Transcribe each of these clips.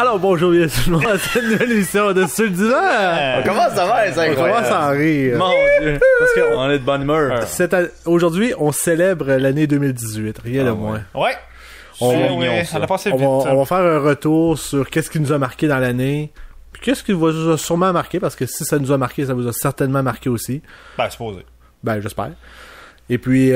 Alors bonjour, bien tout le monde à cette nouvelle émission de Sur le divan. On commence à faire, c'est On commence à en rire. Mon Dieu. Parce que On est de bonne humeur. aujourd'hui, on célèbre l'année 2018, rien de moins. Ouais. On a passé vite. on va faire un retour sur qu'est-ce qui nous a marqué dans l'année. Puis qu'est-ce qui vous a sûrement marqué, parce que si ça nous a marqué, ça vous a certainement marqué aussi. Ben, supposé. Ben, j'espère. Et puis,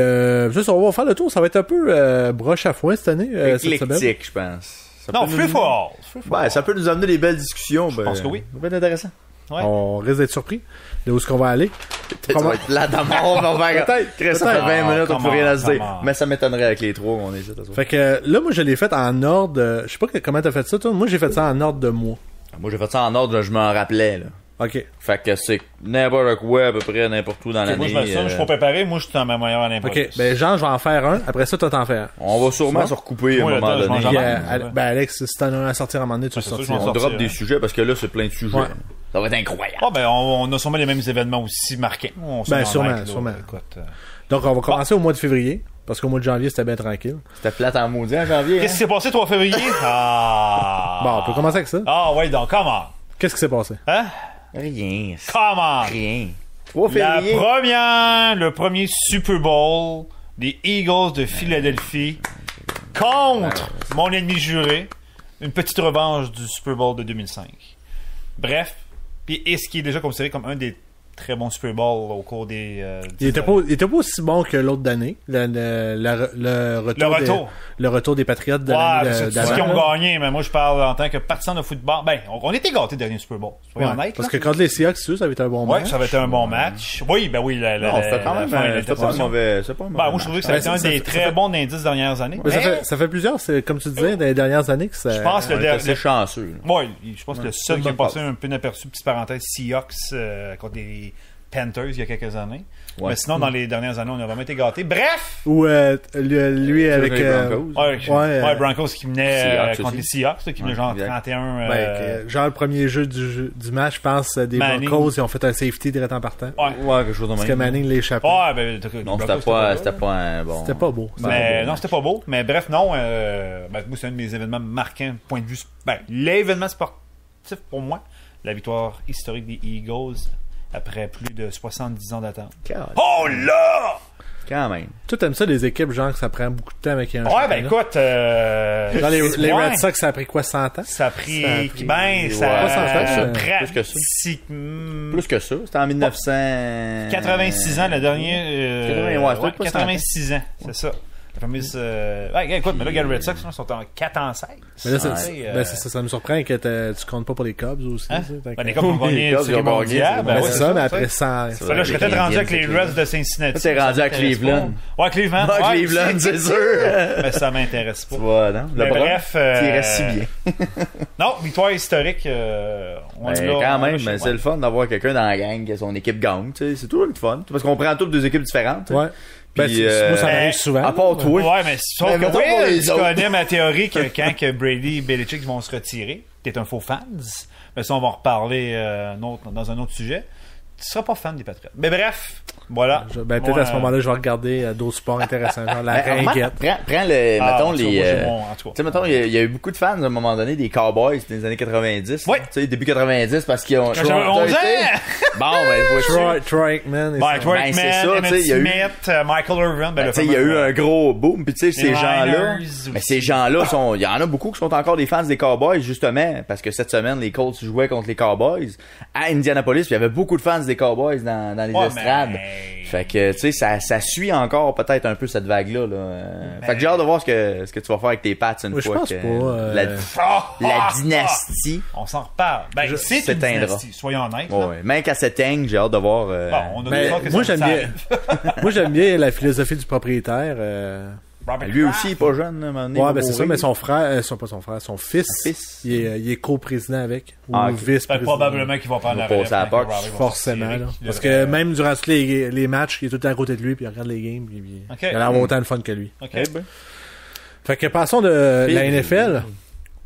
juste, on va faire le tour. Ça va être un peu broche à foin cette année. Cette semaine. Éclectique, je pense. Ça Non, peut free nous- for all. Ben, ça peut nous amener des belles discussions. Je pense que oui. Ça peut être intéressant. Ouais. On risque d'être surpris de où est-ce qu'on va aller. Peut-être ça va être là dans mort, on va faire. Peut-être. Ça fait 20 minutes, on Comment, peut rien à se dire. comment. Mais ça m'étonnerait avec les trois qu'on est ici. Fait que là, moi, je l'ai fait en ordre. Je sais pas comment t'as fait ça, toi. Moi, j'ai fait ça en ordre de mois. Moi, j'ai fait ça en ordre, là, je m'en rappelais, là. OK. Fait que c'est n'importe quoi, à peu près, n'importe où dans Moi, l'année. je me sens, je suis pas préparé. Moi, je suis dans ma meilleure année. OK. Ben, Jean, je vais en faire un. Après ça, toi, t'en fais un. On va sûrement se recouper à Moi, un moment là-dedans, je donné. mange Puis, jamais. ben, Alex, si t'en as un à sortir à un moment donné, tu le c'est sûr, sortiras. je vais On drop sortir, des hein. sujets parce que là, c'est plein de sujets. Ouais. Ça va être incroyable. Ah, ben, on a sûrement les mêmes événements aussi marquants. On se Ben, met en sûrement, règle, là. sûrement. Écoute, Donc, on va commencer au mois de février. Parce qu'au mois de janvier, c'était bien tranquille. C'était plate en maudit en janvier. Qu'est-ce qui s'est passé 3 février? Ah. Bon, on peut commencer avec ça. Ah, ouais, donc, comment? Qu'est-ce qui s'est passé? Hein? Rien. Comment? Rien. 3 La février. le premier Super Bowl des Eagles de Philadelphie contre mon ennemi juré. Une petite revanche du Super Bowl de 2005. Bref, puis et ce qui est déjà considéré comme un des très bons Super Bowls au cours des... Il était pas aussi bon que l'autre d'année. Le retour. Le retour des Patriotes de Ouais, l'année c'est d'avant, ce qu'ils ont là. gagné, mais moi je parle en tant que partisan de football. Ben, on était gâtés dernier Super Bowl. Soyons Ouais, honnêtes, parce là. que contre les Seahawks, ça avait été un bon Ouais, match. ça avait été un bon match. Oui, ben oui, Non, c'était quand même c'était pas un mauvais. C'est pas un mauvais. Ben, moi je trouvais que ça a été un des très bons des 10 dernières années. Mais Mais ça fait plusieurs, c'est comme tu disais, dans les dernières années que ça... je pense que On était assez chanceux. là. Ouais, je pense que le seul une qui a bonne passé un peu inaperçu, petite parenthèse, Seahawks contre les Panthers il y a quelques années. Ouais. Mais sinon, dans les dernières années, on a vraiment été gâtés. Bref! Ou lui avec... les Broncos. Ouais, Broncos qui menait Seahawks contre aussi. les Seahawks, là, qui menait genre exact. 31... genre le premier jeu du match, je pense, des Manning. Broncos, ils ont fait un safety direct en partant. ouais. Ouais, quelque chose de Parce que même. Manning l'échappait. Ouais, ben, Non, les c'était Broncos, pas un bon. C'était pas beau. Mais non, c'était pas beau. Mais bref, non. Ben, moi, c'est un de mes événements marquants, point de vue. Ben, l'événement sportif pour moi, la victoire historique des Eagles après plus de 70 ans d'attente. Oh là! Quand même. Toi, t'aimes ça, les équipes, genre, que ça prend beaucoup de temps avec un Ouais, ben championnat? écoute. Genre, les ouais. Red Sox, ça a pris quoi, 100 ans? Ça a pris. Ça a pris- Ben, ça Ouais, ça a fait, plus que ça. pratiquement- Plus que ça. C'était en 1900. 86 ans, le dernier. 86 ans, c'est ça. La fameuse. Ouais, écoute, mais là, les Red Sox là, sont en 4 en 16. Mais là, Ouais, ça nous surprend que tu comptes pas pour les Cubs aussi. Hein? ça, Ben, les Cubs ont gagné le Cubs, ils ont Série gagné, mondiale. c'est Ben, Mais ouais, c'est ça, mais ça. après 100... C'est Ben là, je serais peut-être Les rendu avec Indians, les c'est Reds de Cincinnati. T'es rendu Ça à m'intéresse Cleveland. pas. Ouais, Cleveland. Ah, ouais, Cleveland, c'est sûr. Mais ça m'intéresse pas. Tu vois, non? Mais Le bras, bref, il reste si bien. Non, victoire historique. On Ben, l'a- quand on l'a même, chez- ben, c'est le fun d'avoir quelqu'un dans la gang que son équipe gagne. Tu sais, c'est toujours le fun. Parce qu'on prend toutes deux équipes différentes. tu sais. Ouais. Ben, Puis, moi, ça ben, m'arrive souvent. À part toi. Ouais, mais sauf Mais que mettons pour oui, les tu autres. connais ma théorie que quand que Brady et Belichick vont se retirer, t'es un faux fan. Mais ça, on va en reparler dans un autre sujet. Tu seras pas fan des Patriots. Mais bref, voilà. Peut-être Moi, à ce moment-là, je vais regarder d'autres sports intéressants, genre la Ben, ringuette. prends le, mettons, en tout cas, les, moi, j'ai mon- en tout cas. tu sais, mettons, il y a eu beaucoup de fans, à un moment donné, des Cowboys dans les années 90. Ouais. Tu sais, début 90, parce qu'ils ont... Quand j'avais 11 ans! Bon, ben, vois-tu. Troy Aikman. et Ben, ça. Troy Ben, c'est ça, Aikman, tu sais, Emmitt il y a eu- Smith, Michael Irvin. Ben, tu sais, il y a eu un gros boom, puis tu sais, ces Les gens-là, Niners mais aussi. ces gens-là sont, il y en a beaucoup qui sont encore des fans des Cowboys, justement, parce que cette semaine, les Colts jouaient contre les Cowboys à Indianapolis, puis il y avait beaucoup de fans des Cowboys dans les Ouais, estrades. mais- Fait que, tu sais, ça suit encore peut-être un peu cette vague-là, là. Fait que j'ai hâte de voir ce que tu vas faire avec tes Pats une Ouais, je fois pense que pas, la dynastie. On s'en reparle. Ben, c'est une s'éteindra. dynastie, soyons honnêtes. là. Ouais, même qu'à s'éteigne, j'ai hâte de voir. Bon, on a Mais vu ça que moi, ça j'aime bien. Moi, j'aime bien la philosophie du propriétaire. Robert lui Kraft. aussi, il est pas jeune, à un moment donné, Ouais, il ben va c'est ça, mourir. mais son frère, pas son frère, son fils, Son fils. il est co-président avec, ou Ah, ok. Fait que vice-président. probablement qu'il va prendre Il la va relève passer à la quand POC, Robert va Forcément, sortir, là. qu'il Parce devrait- que même durant tous les matchs, il est tout le temps à côté de lui, puis il regarde les games, puis Ok. il a l'air autant de fun que lui. Ok. Eh ben. Fait que passons de la NFL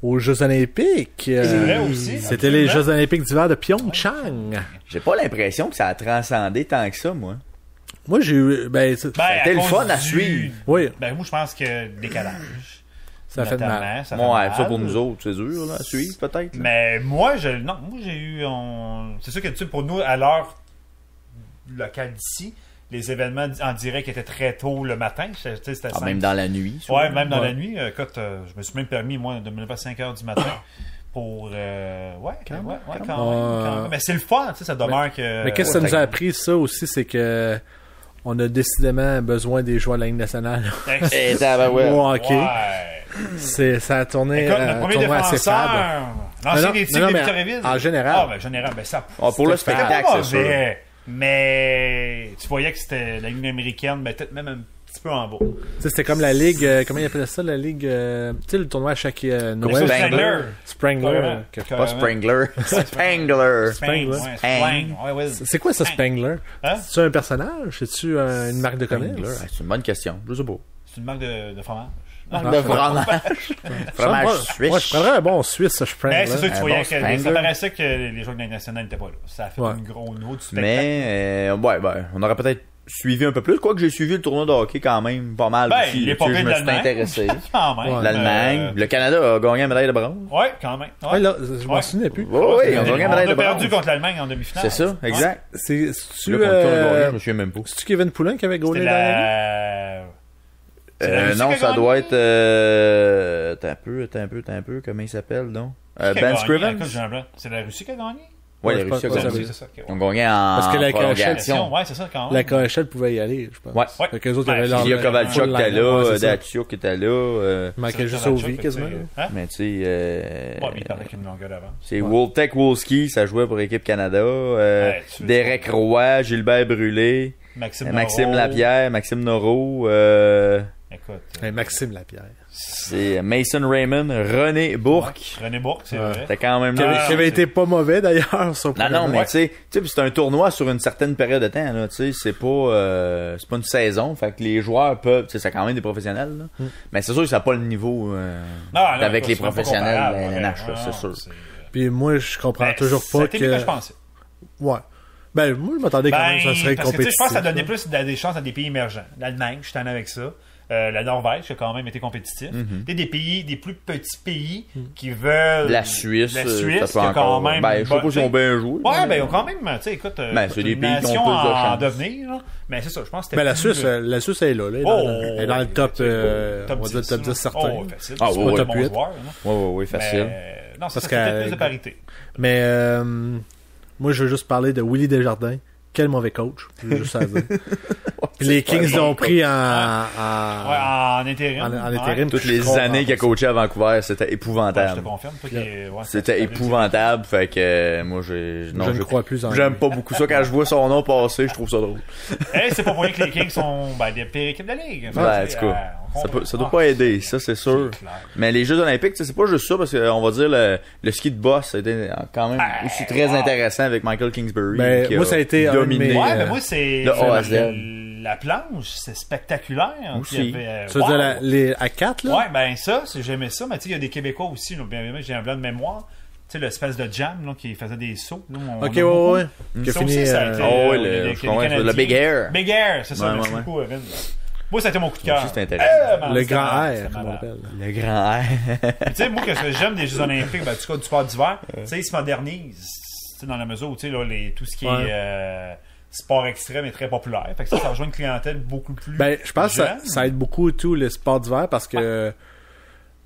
aux Jeux Olympiques. vrai aussi, C'était les absolument. Jeux Olympiques d'hiver de Pyeongchang. J'ai pas l'impression que ça a transcendé tant que ça, moi. Moi, j'ai eu, Ben, été à le cause fun à du- suivre. oui. Ben, moi, je pense que décalage. Ça fait de mal. notamment, ça fait Ouais, mal. ça pour nous autres, c'est dur, là, à suivre, peut-être. là. Mais moi, j'ai eu... C'est sûr que, tu sais, pour nous, à l'heure locale d'ici, les événements en direct étaient très tôt le matin. Tu sais, c'était Ah, cinq- même dans la nuit. Ouais, même dans Ouais. la nuit. Écoute, je me suis même permis, moi, de me lever à 5 heures du matin pour... quand même. Mais c'est le fun, tu sais, ça demeure que... Mais qu'est-ce que ça nous a appris, ça aussi, c'est que on a décidément besoin des joueurs de la Ligue nationale. Eh, tabarouette. Au hockey. Ouais. Ça a tourné, Écoute, notre premier tournoi assez fade. défenseur, l'ancien Non, des non, Tigres non, de mais Victoriaville. en général. Ah, ben, général, ben ça... Ah, pour le C'était spectacle, pas c'est sûr. mauvais, mais tu voyais que c'était la Ligue américaine, mais peut-être même un petit peu en bas. Tu sais, c'était comme la Ligue, comment ils appelaient ça, la Ligue, tu sais, le tournoi à chaque Noël. Spangler. Sprangler. Carrément. Pas Sprangler. Spangler. Spang, ouais, Spang. Ouais, ouais. C'est quoi ça, Spangler? Hein? C'est-tu un personnage? C'est-tu une marque de commerce? Spangler. Ouais, c'est une bonne question. Je sais pas. C'est une marque de fromage. De fromage. Fromage Moi, suisse. je prendrais un bon Suisse, ça, Sprangler. Mais c'est sûr que tu Un voyais bon que Spangler. ça paraissait que les joueurs de la Ligue nationale n'étaient pas là. Ça a fait Ouais. un gros niveau du spectacle. Mais, ouais, on aurait peut-être suivi un peu plus. Quoique j'ai suivi le tournoi de hockey quand même pas mal Ben, aussi. il est Tu pas sais, pire je de me suis l'Allemagne. intéressé. Quand même. L'Allemagne. Le Canada a gagné la médaille de bronze. Ouais, quand même. Ouais, là, je m'en Ouais. souvenais plus. Ouais, ouais, ils ont gagné la médaille de On a perdu bronze. contre l'Allemagne en demi-finale. C'est ça, exact. C'est-tu Là, contre qui on a gagné, je me souviens même pas. c'est-tu Kevin Poulin qui avait C'était gaulé dans la Ligue? la... C'est la Russie Non, qui a ça gagné? doit être, T'as un peu, comment il s'appelle, donc? Qui a Ben gagné? Scrivens? Écoute, j'ai un blanc. C'est la Russie qui a gagné? Ouais, Ouais, la Russie a je pense gagné. que C'est ça. ok, On ouais. gagnait en Parce que la prolongation. Ouais, c'est ça, quand même. La KHL pouvait y aller, je pense. Ouais. Ouais. Fait qu'eux autres, Ben, ils avaient leur... Il y a Kovalchuk full qui était line-up, ouais, là, c'est ça. Datsuk était là, Il manquait juste Kovalchuk, Ovi, fait que quasiment. c'est- Hein? mais tu sais, Ouais, mais il parlait qu'une longueur d'avance. c'est Woltech Wolski, ça jouait pour l'équipe Canada, tu veux Derek Roy, Gilbert Brûlé, Maxime Maxime Moreau. Lapierre, Maxime Noro, Écoute. Maxime Lapierre. c'est Mason Raymond, René Bourque. René Bourque, c'est Ouais. vrai. C'était quand même Qui là. Ah, avait c'est- été pas mauvais, d'ailleurs, sur Non, non, mais tu sais, c'est un tournoi sur une certaine période de temps, là, tu sais, c'est pas une saison, fait que les joueurs peuvent, tu sais, c'est quand même des professionnels, là. Mais c'est sûr que ça n'a pas le niveau, Non, avec les c'est même pas professionnels de la comparable, LNH, là, ouais, c'est non, sûr. Puis moi, je comprends Ben, toujours pas c'était mieux que je pensais. Ouais. Ben, moi, je m'attendais quand même que ça serait parce que, tu sais, compétitif. je pense que ça donnait là. plus des chances à des pays émergents. L'Allemagne, je suis tanné avec ça. La Norvège, qui a quand même été compétitif. Tu sais, des pays, des plus petits pays qui veulent... La Suisse, La ça Suisse, peut qui a encore, quand même... ben, je sais pas s'ils ont bien joué. Ouais, ben, ils ont quand même, tu sais, écoute, Ben, c'est des une pays qui ont nation plus de en chance. devenir, là. Mais c'est ça, je pense que c'était Ben, la plus, Suisse, elle est là. Elle est elle est dans le top, on va dire top 10 certain. Oh, facile. Ah, C'est ouais, pas ouais. top 8. Ouais, facile. Non, c'est Parce ça, c'est peut-être que- plus de parité. Mais, moi, je veux juste parler de Willy Desjardins. Quel mauvais coach. Je veux juste ça dire. Puis les Kings l'ont pris Ouais, en intérim. en intérim. Toutes les années qu'il a coaché à Vancouver, c'était Ouais, je te épouvantable. confirme. Toi, C'était épouvantable, fait que moi Je ne crois plus en j'aime lui. pas beaucoup ça. Quand je vois son nom passer, je trouve ça drôle. Hey, c'est pas pour rien que les Kings sont des pires équipes de la Ligue. Ouais, en tout cas, ça doit pas aider, ça c'est sûr. Mais les Jeux Olympiques, tu sais, c'est pas juste ça, parce qu'on va dire le ski de boss, ça a été quand même aussi très intéressant avec Michael Kingsbury. Ben, qui moi, ça a été un de dominé. mes- Ouais, mais moi, c'est... Le A à Z. La planche, c'est spectaculaire. Aussi. Il y avait, Tu veux dire à 4, là? Ouais, ben ça, j'aimais ça. Mais tu sais, il y a des Québécois aussi. Là, bien évidemment, j'ai un blanc de mémoire. Tu sais, l'espèce de jam là, qui faisait des sauts. Là, on Ok, a beaucoup. ouais. Qui a Ça fini... aussi, ça a été, Oh, ouais, les je comprends, Canadiens. le Big Air. Big Air, c'est ça. Ouais, Merci ouais, beaucoup, Evan. Moi, ça a été mon coup de cœur. Aussi, c'était intéressant. Man, le c'était grand malade, air, c'était comme on malade. appelle. Le grand air. Tu sais, moi, que j'aime des Jeux Olympiques, ben, en tout cas, du sport d'hiver, tu sais, ils se modernisent. Tu sais, dans la mesure où, tu sais, là, tout ce qui Ouais. est sport extrême est très populaire. Fait que ça rejoint une clientèle beaucoup plus. Ben, je pense que jeune. ça aide beaucoup tout le sport d'hiver parce que,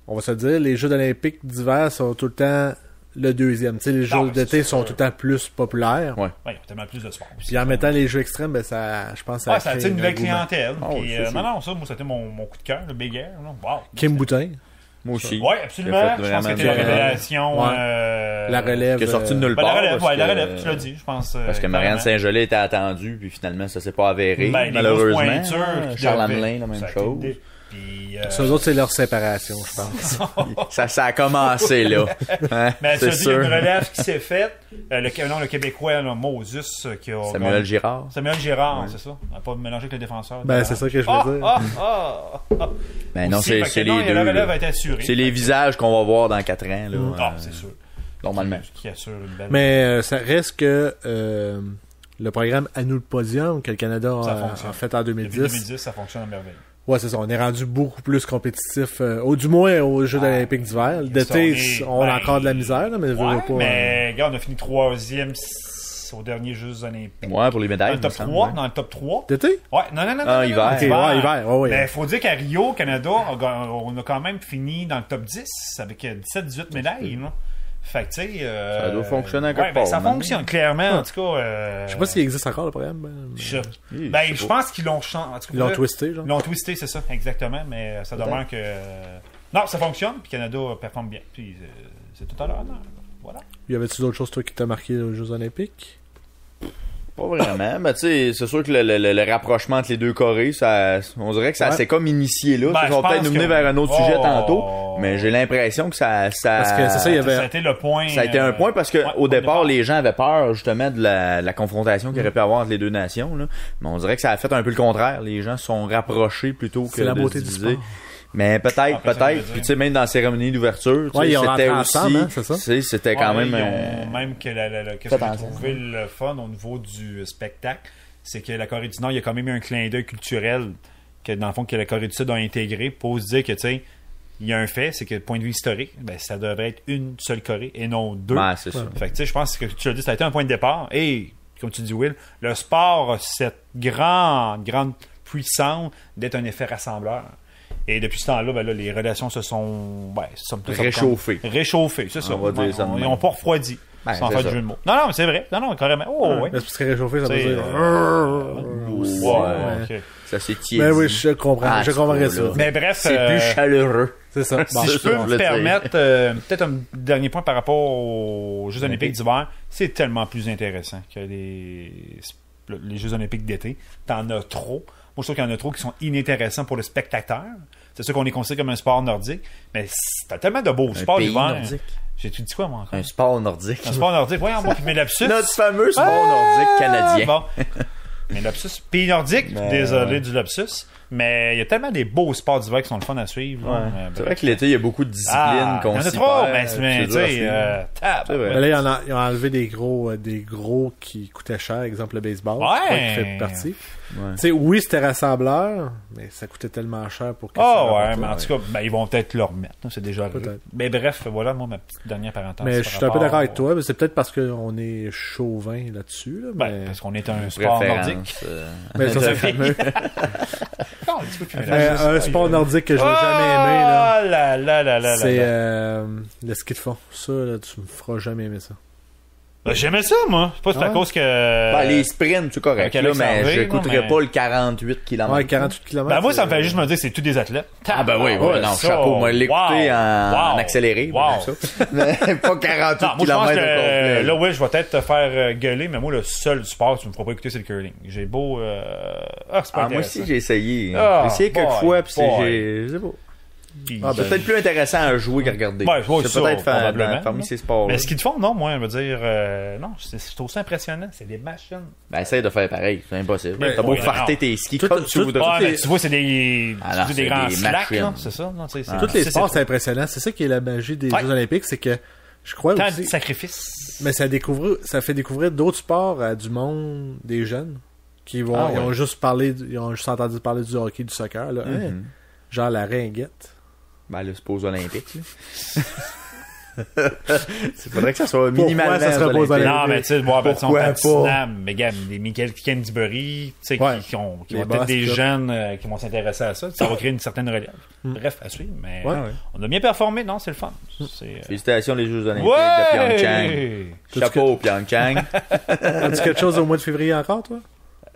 on va se le dire, les Jeux olympiques d'hiver sont tout le temps le deuxième. Tu sais, les Jeux Non, d'été c'est sont sûr. tout le temps plus populaires. Ouais. Ouais, il y a tellement plus de sport aussi. Puis en mettant les jeux extrêmes, ben ça, je pense que Ouais, ça ça crée attire une nouvelle engouement. clientèle. Ah Puis, oui, c'est sûr. non, ça, moi, c'était mon coup de cœur, le Big Air. Là. Wow. Kim Boutin, Moi aussi. Ouais, absolument. J'ai fait Je pense que vraiment c'était la bien. révélation. Ouais. la relève. Qui est sorti de nulle Ben, part. la relève, parce ouais, la que- relève, tu l'as dit, je pense. Parce que Marianne Saint-Gelais était attendue, puis finalement, ça s'est pas avéré, Ben, les malheureusement. grosses pointures qui Charles devaient- Hamelin, la même ça a été chose. Puis, Ça, eux autres, c'est leur séparation, je pense. Ça a commencé, là. Hein, mais c'est tu as dit, il y a sûr. une relève qui s'est faite. Le Québécois, là, Moses, qui a. Samuel Girard. Samuel Girard, c'est ça. On n'a pas mélangé avec le défenseur. Ben, c'est ça que je veux dire. Ben non, Aussi, c'est fait que c'est non, les deux. La relève là. a été assurée. C'est les visages qu'on va voir dans 4 ans, là. Ah, c'est sûr. Normalement. Qui assure une belle. Mais ça reste que le programme À nous le podium que le Canada Ça a fonctionne. fait en Depuis 2010, 2010, ça fonctionne à merveille. Ouais, c'est ça. On est rendu beaucoup plus compétitif, du moins aux Jeux olympiques d'hiver. D'été, on a encore de la misère, là, mais Ouais, pas. mais regarde, on a fini 3e aux derniers Jeux olympiques. Ouais, pour les médailles. Dans le top 3, dans le top 3. D'été? Ouais, non. hiver. Ok, ouais, hiver, ouais. Mais il faut dire qu'à Rio, Canada, on a quand même fini dans le top 10 avec 17-18 médailles, là. Fait que, tu sais. Ça doit fonctionner à quelque ouais, ben, part, ça maintenant. fonctionne, clairement. En tout cas. Je sais pas s'il existe encore le programme. Je pense qu'ils l'ont changé. Ils l'ont twisté, genre. Ils l'ont twisté, c'est ça, exactement. Mais ça demeure que. Non, ça fonctionne, puis Canada performe bien. Puis c'est tout à l'heure. Voilà. Y avait-tu d'autres choses, toi, qui t'as marqué aux Jeux olympiques? Pas vraiment, mais tu sais, c'est sûr que le rapprochement entre les deux Corées, on dirait que ça s'est comme initié là. Ben, On va peut-être nous mener vers un autre sujet tantôt, mais j'ai l'impression que ça... Parce que c'est ça, il y avait... Ça a été le point... Ça a été un point parce que au départ, les gens avaient peur justement de la confrontation qu'il aurait pu avoir entre les deux nations, là. Mais on dirait que ça a fait un peu le contraire. Les gens se sont rapprochés plutôt que C'est la de beauté se du diviser. sport. Mais peut-être. Puis tu sais, même dans la cérémonie d'ouverture, tu sais, ils ont c'était rentré aussi... ensemble, hein, c'est ça? Tu sais, c'était quand même... Même que qu'est-ce que j'ai trouvé le fun au niveau du spectacle, c'est que la Corée du Nord, il y a quand même eu un clin d'œil culturel que dans le fond que la Corée du Sud a intégré pour se dire que, tu sais, il y a un fait, c'est que point de vue historique, ben, ça devrait être une seule Corée et non deux. Ouais, c'est ça. Fait que, tu sais, je pense que tu l'as dit, ça a été un point de départ. Et, comme tu dis, Will, le sport a cette grande puissance d'être un effet rassembleur. Et depuis ce temps-là, ben là, les relations se sont réchauffées. Réchauffées, c'est ça. On va dire ça de Ils même. n'ont pas refroidi. Ben, sans c'est faire de ça. jeu de mots. Non, mais c'est vrai. Non, carrément. Oh, ouais. Mais c'est parce que réchauffer, ça veut C'est, dire... Ok. Ça s'est tiédi. Ben oui, je comprends. Je comprendrais ça. Mais bref, C'est plus chaleureux. C'est ça. Bon, si je peux je me le permettre, peut-être un dernier point par rapport aux Jeux olympiques d'hiver, c'est tellement plus intéressant que les Jeux olympiques d'été. T'en as trop. Moi, je trouve qu'il y en a trop qui sont inintéressants pour le spectateur. C'est sûr qu'on est considéré comme un sport nordique, mais t'as tellement de beaux sports pays d'hiver. nordique. J'ai tout dit quoi, moi, encore? Un sport nordique. Un sport nordique. Voyons, moi, qui met lapsus. Notre fameux sport nordique canadien. Bon. Mais lapsus, pays nordique, Mais, désolé du lapsus. Mais il y a tellement des beaux sports d'hiver qui sont le fun à suivre. Ouais. Là. C'est vrai que l'été, il y a beaucoup de disciplines qu'on il y en a s'y trop, perd, mais c'est tu dur à sais, suivre. C'est vrai. Mais là, ils ont enlevé des gros qui coûtaient cher, exemple le baseball. Ouais. Je crois qu'il fait partie. Ouais. Tu sais, oui, c'était rassembleur, mais ça coûtait tellement cher pour que ça Ah ouais, rapporte. mais en tout cas, ben, ils vont peut-être le remettre. Là, c'est déjà arrivé. Peut-être. Mais bref, voilà, moi, ma petite dernière parenthèse. Mais par je suis un peu rapport d'accord avec toi, mais c'est peut-être parce qu'on est chauvin là-dessus. Là, Ben, mais... parce qu'on est un sport Préférence, nordique. mais ça, c'est fameux. Oh, un petit peu plus Un sport nordique que je n'ai jamais aimé, là, Oh là là là là c'est là. le ski de fond. Ça, là, tu me feras jamais aimer ça. Ben, j'aimais ça, moi. C'est pas c'est à Ouais. cause que. Ben, les sprints, c'est correct, avec là, Alex mais Harvey, je non, n'écouterais mais- pas le 48 km. Ouais, 48 km. Ben, moi, ça me fait juste me dire que c'est tous des athlètes. Ah ben oui, Ouais, non, ça, chapeau. Moi, l'écouter wow, en wow, accéléré, wow. comme ça. Mais pas 48 Non, moi, je pense km au que complet. là, oui, je vais peut-être te faire gueuler, mais moi, le seul sport que tu me feras pas écouter, c'est le curling. J'ai beau. C'est pas Ah, moi intéressant. aussi, j'ai essayé. Ah, J'ai essayé quelques boy, fois, puis boy. je sais pas. Puis- Ah, ben, C'est peut-être plus intéressant à jouer qu'à regarder. Ouais, je vois c'est ça, peut-être probablement. parmi ces sports-là. Mais ce qu'ils te font, non, moi, je veux dire, non, je trouve ça impressionnant. C'est des machines. Ben, essaye de faire pareil. C'est impossible. Mais T'as beau oui, farter non. tes skis Tout- comme tu tout- voudrais. Ouais, mais tu vois, c'est des, Ah non, des c'est grands des slacks, là, machines. c'est ça? Non, tu sais, c'est- Tous les c'est- sports, c'est impressionnant. C'est ça qui est la magie des Ouais. Jeux olympiques, c'est que je crois tant aussi... de sacrifices. Mais ça fait découvrir d'autres sports à du monde, des jeunes, qui vont, Ah, ouais. ils ont juste entendu parler du hockey, du soccer, là. Hein? Mhm. Genre la ringuette. Ben, là, c'est pas aux Olympiques, là. Il faudrait que ça soit minimalement ça serait pas aux olympiques. Olympiques? Non, mais tu sais, voir, ben, Pourquoi pas? patinable, mais gars, des Michael Canterbury, tu sais, Ouais. qui ont Les peut-être des basket. jeunes qui vont s'intéresser à ça. Ça va créer une certaine relève. Bref, à suivre, mais Ouais. on a bien performé, non, c'est le fun. C'est, Félicitations les Jeux Olympiques de Pyeongchang. ouais! Chapeau Pyeongchang. As-tu quelque chose au mois de février encore, toi?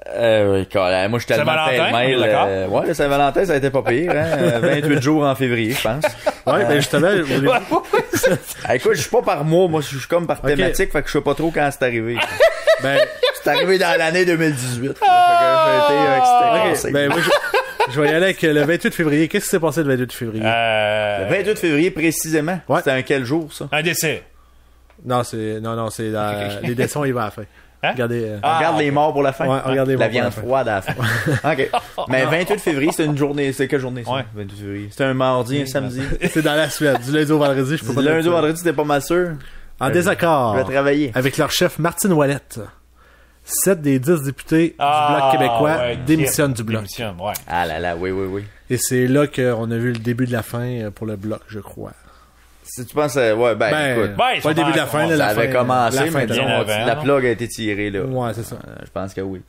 Oui, moi, je suis tellement Saint-Valentin, pêle-mêle. on est d'accord? Ouais, le Saint-Valentin, ça a été pas pire, hein. 28 jours en février, je pense. Ouais, ben justement, Ah, écoute, je suis pas par mois, moi, je suis comme par Ok. thématique, fait que je sais pas trop quand c'est arrivé. ben, C'est arrivé dans l'année 2018. Fait que j'ai été excité. ok, ben moi, je vais y aller avec le 28 février. Qu'est-ce qui s'est passé le 28 février? Le 28 février, précisément. Ouais. C'était un quel jour, ça? Un décès. Non, c'est les décès, il va à la fin. Hein? Regardez. On regarde les morts pour la fin. Ouais, on regarde les la morts pour la viande fin. froide à la fin. OK. Mais 28 février, c'est une journée. C'est quelle journée, ça? Ouais. 28 février. C'est un mardi, un samedi. C'est dans la Suède. Du lundi au vendredi, je peux pas Du lundi dire au ça. vendredi, t'es pas mal sûr? En Je désaccord vais travailler. avec leur chef Martine Ouellette. 7 des 10 députés du Bloc québécois démissionnent du Bloc. Ouais. Ah là là, oui. Et c'est là qu'on a vu le début de la fin pour le Bloc, je crois. Si tu penses, écoute. Pas le début de la fin, là, Ça la avait fin, commencé, la fin mais de disons, avant, la non? plug a été tirée, là. Ouais, c'est ça. Je pense que oui.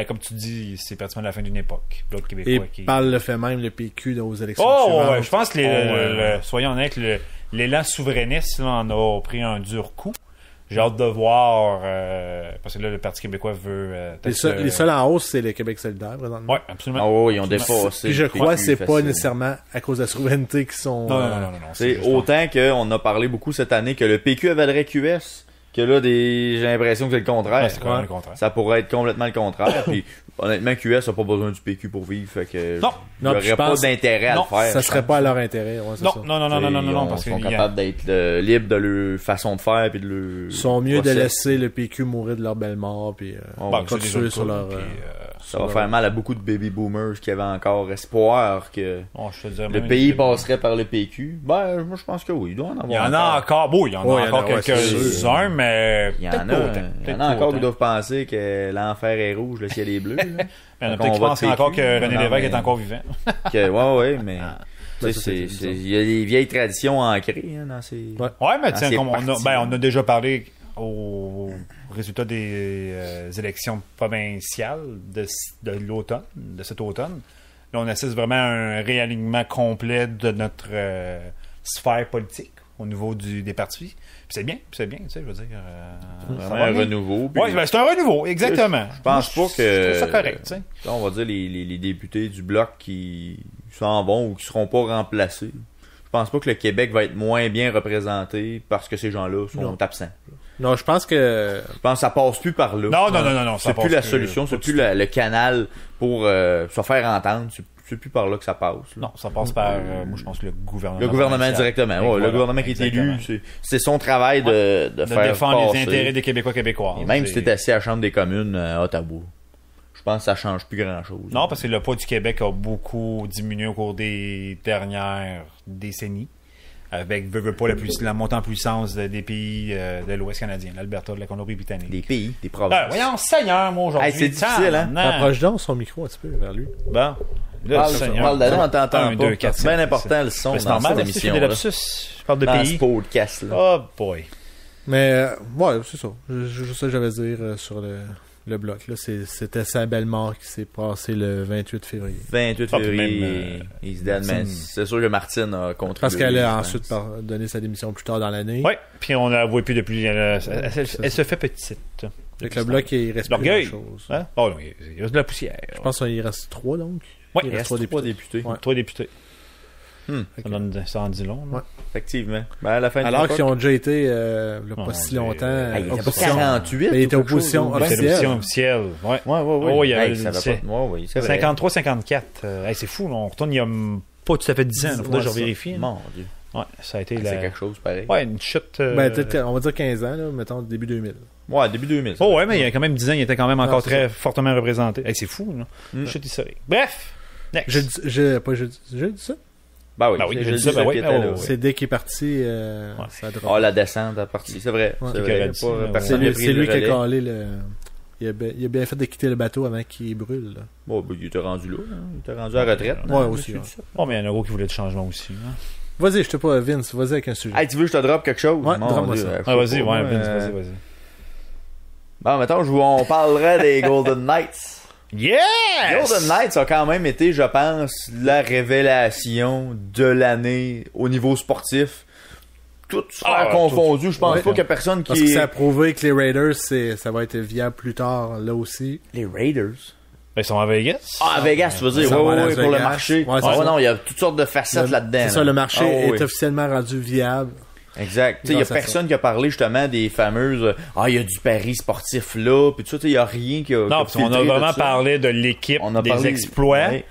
Comme tu dis, c'est pratiquement la fin d'une époque. Bloc Et québécois qui... par le fait même, le PQ aux élections Oh, suivantes. ouais, je pense que soyons honnêtes, l'élan souverainiste là, en a pris un dur coup. J'ai hâte de voir, parce que là, le Parti québécois veut... Les seuls en hausse, c'est le Québec solidaire, présentement. Ouais, absolument. Oh, ils ont dépassé. Puis je crois que c'est pas facile. nécessairement à cause de la souveraineté qui sont... Non. C'est juste autant qu'on a parlé beaucoup cette année que le PQ avalerait QS, que là, j'ai l'impression que c'est le contraire. Ouais, c'est quand même le contraire. Ça pourrait être complètement le contraire. Puis honnêtement, QS n'a pas besoin du PQ pour vivre. Fait que Non. il n'y puis je aurait pas pense- d'intérêt à le Non, faire. Ça serait pas à leur intérêt. Ouais, c'est ça. Non, parce Ils sont que capables d'être libres de leur façon de faire puis de leur Ils sont mieux de process. laisser le PQ mourir de leur belle mort puis continuer sur leur... Ça va faire mal à beaucoup de baby boomers qui avaient encore espoir que le pays passerait par le PQ. Ben, moi je pense que oui, il doit en avoir. Il y en a encore, il y en a encore quelques-uns, mais Il y en a encore qui doivent penser que l'enfer est rouge, le ciel est bleu. là. Il y en a Donc, peut-être qui on vote pensent encore PQ. que René Non, Lévesque mais- est encore vivant. Ouais, mais Ben, tu ça, sais, c'est il y a des vieilles traditions ancrées dans ces. Ouais. Ouais, mais tiens, Dans ces comme partis. on a déjà parlé au résultat des élections provinciales de l'automne, de cet automne. Là, on assiste vraiment à un réalignement complet de notre sphère politique au niveau des partis. Puis c'est bien, tu sais, je veux dire. Vraiment ça va un bien. renouveau. puis- Ouais, ben, c'est un renouveau, exactement. Je pense pas que. Je trouve ça correct, tu sais. Là, on va dire les députés du Bloc qui s'en vont ou qui seront pas remplacés. Je pense pas que le Québec va être moins bien représenté parce que ces gens-là sont Non. absents. Non, je pense que... Je pense que ça passe plus par là. Non. ça C'est passe plus la solution, c'est plus le canal pour se faire entendre. C'est plus par là que ça passe. là. Non, ça passe par, moi, je pense, le gouvernement. Le gouvernement provincial. directement. Ouais, Voilà, le gouvernement qui est élu, exactement. c'est son travail de De faire défendre les passer. intérêts des Québécois. Et même si t'es assis à la Chambre des communes à Ottawa, je pense que ça change plus grand-chose. Non, parce que le poids du Québec a beaucoup diminué au cours des dernières décennies. Avec, veux pas, la montée en puissance des pays de l'Ouest canadien, l'Alberta, de la Colombie-Britannique. Des pays, des provinces. Voyons, Seigneur, moi, aujourd'hui. Hey, c'est difficile, hein? Approche donc son micro un petit peu vers lui. Bon. Là, Seigneur. Parle d'allons, on t'entend Un, pas. deux, quatre, C'est bien cinq, important le son Mais c'est dans normal, cette aussi, je fais émission. des là. lapsus. Je parle de Dans pays. ce podcast, là. Oh, boy. Mais, ouais, c'est ça. Juste ça que j'avais à dire sur le Bloc. Là, c'était sa belle mort qui s'est passée le 28 février. 28 Ah, puis février, même, he's dead, mais c'est sûr que Martine a contribué. Parce qu'elle je a pense. ensuite donné sa démission plus tard dans l'année. Oui, puis on la voit plus depuis. Elle se fait petite. Avec le Bloc, il reste plus L'orgueil. grand-chose. Hein? Oh, non, il reste de la poussière. Je pense qu'il reste 3, donc. Oui, Il reste 3 députés. Ouais. 3 députés. Ok. Ça en dit long. là. Ouais. Effectivement. Ben, à la fin Alors de qu'ils ont déjà été, Oh, pas si mais- longtemps, il était pas opposition. 48. Mais il était ou quelque opposition chose, ou officielle. Télévision officielle. Ouais. Ouais. Oh, il y avait ça va c'est- pas. Ouais, c'est vrai. 53-54. C'est fou, là. On retourne il y a pas tout à fait 10 ans. Il faudrait que je Ouais, vérifie. là. Mon Dieu. Ouais, ça a été C'est quelque chose pareil. Ouais, une chute. Ben, peut-être, on va dire 15 ans, là, mettons, début 2000. Ouais, début 2000. ça. Oh, ouais, mais il y a quand même 10 ans, il était quand même encore c'est très fortement représenté. C'est fou, là. Mm. Chute historique. Bref. Next. J'ai dit ça? Ben oui, Ben oui, c'est j'ai dit juste ça, ben qui oui, était ben là. oui. C'est dès qu'il est parti, ça drop. Ah, la descente à partie, c'est vrai. Ouais. C'est Qui aurait vrai. dit Pas- ça, ouais. personne C'est n'a lui, pris c'est le lui qui a relais. calé le... Il a bien fait de quitter le bateau avant qu'il brûle. Là. Bon, ben, il était rendu là. Hein. Il était rendu à la retraite. Ouais, aussi. Ouais. Bon, mais il y en a gros qui voulaient du changement aussi. Hein. Vas-y, je te pas, Vince, vas-y avec un sujet. Hey, tu veux que je te drop quelque chose? Ouais, Mon drop-moi Dieu, ça. je sais Vas-y, pas, ouais, moi, Vince, vas-y. Bon, mettons, on parlerait des Golden Knights. Yes! Golden Knights a quand même été, je pense, la révélation de l'année au niveau sportif. Tout sphère confondu. Je pense Ouais. pas qu'il y a personne Parce qui... que ça a prouvé que les Raiders, ça va être viable plus tard, là aussi. Les Raiders? Ben, ils sont à Vegas. Ah, à Vegas, tu veux dire? Ça va à Oui, Las pour le Vegas. marché. Ouais, c'est Ah, ça. non, il y a toutes sortes de facettes là-dedans. C'est ça, là. le marché Ah, est oui. officiellement rendu viable. Exact. Tu sais, il y a Grâce à personne qui a parlé justement des fameuses il y a du pari sportif là, puis tout ça, tu sais, il y a rien qui a Non, parce qu'on a vraiment parlé de l'équipe, On a des parlé- exploits. Ouais.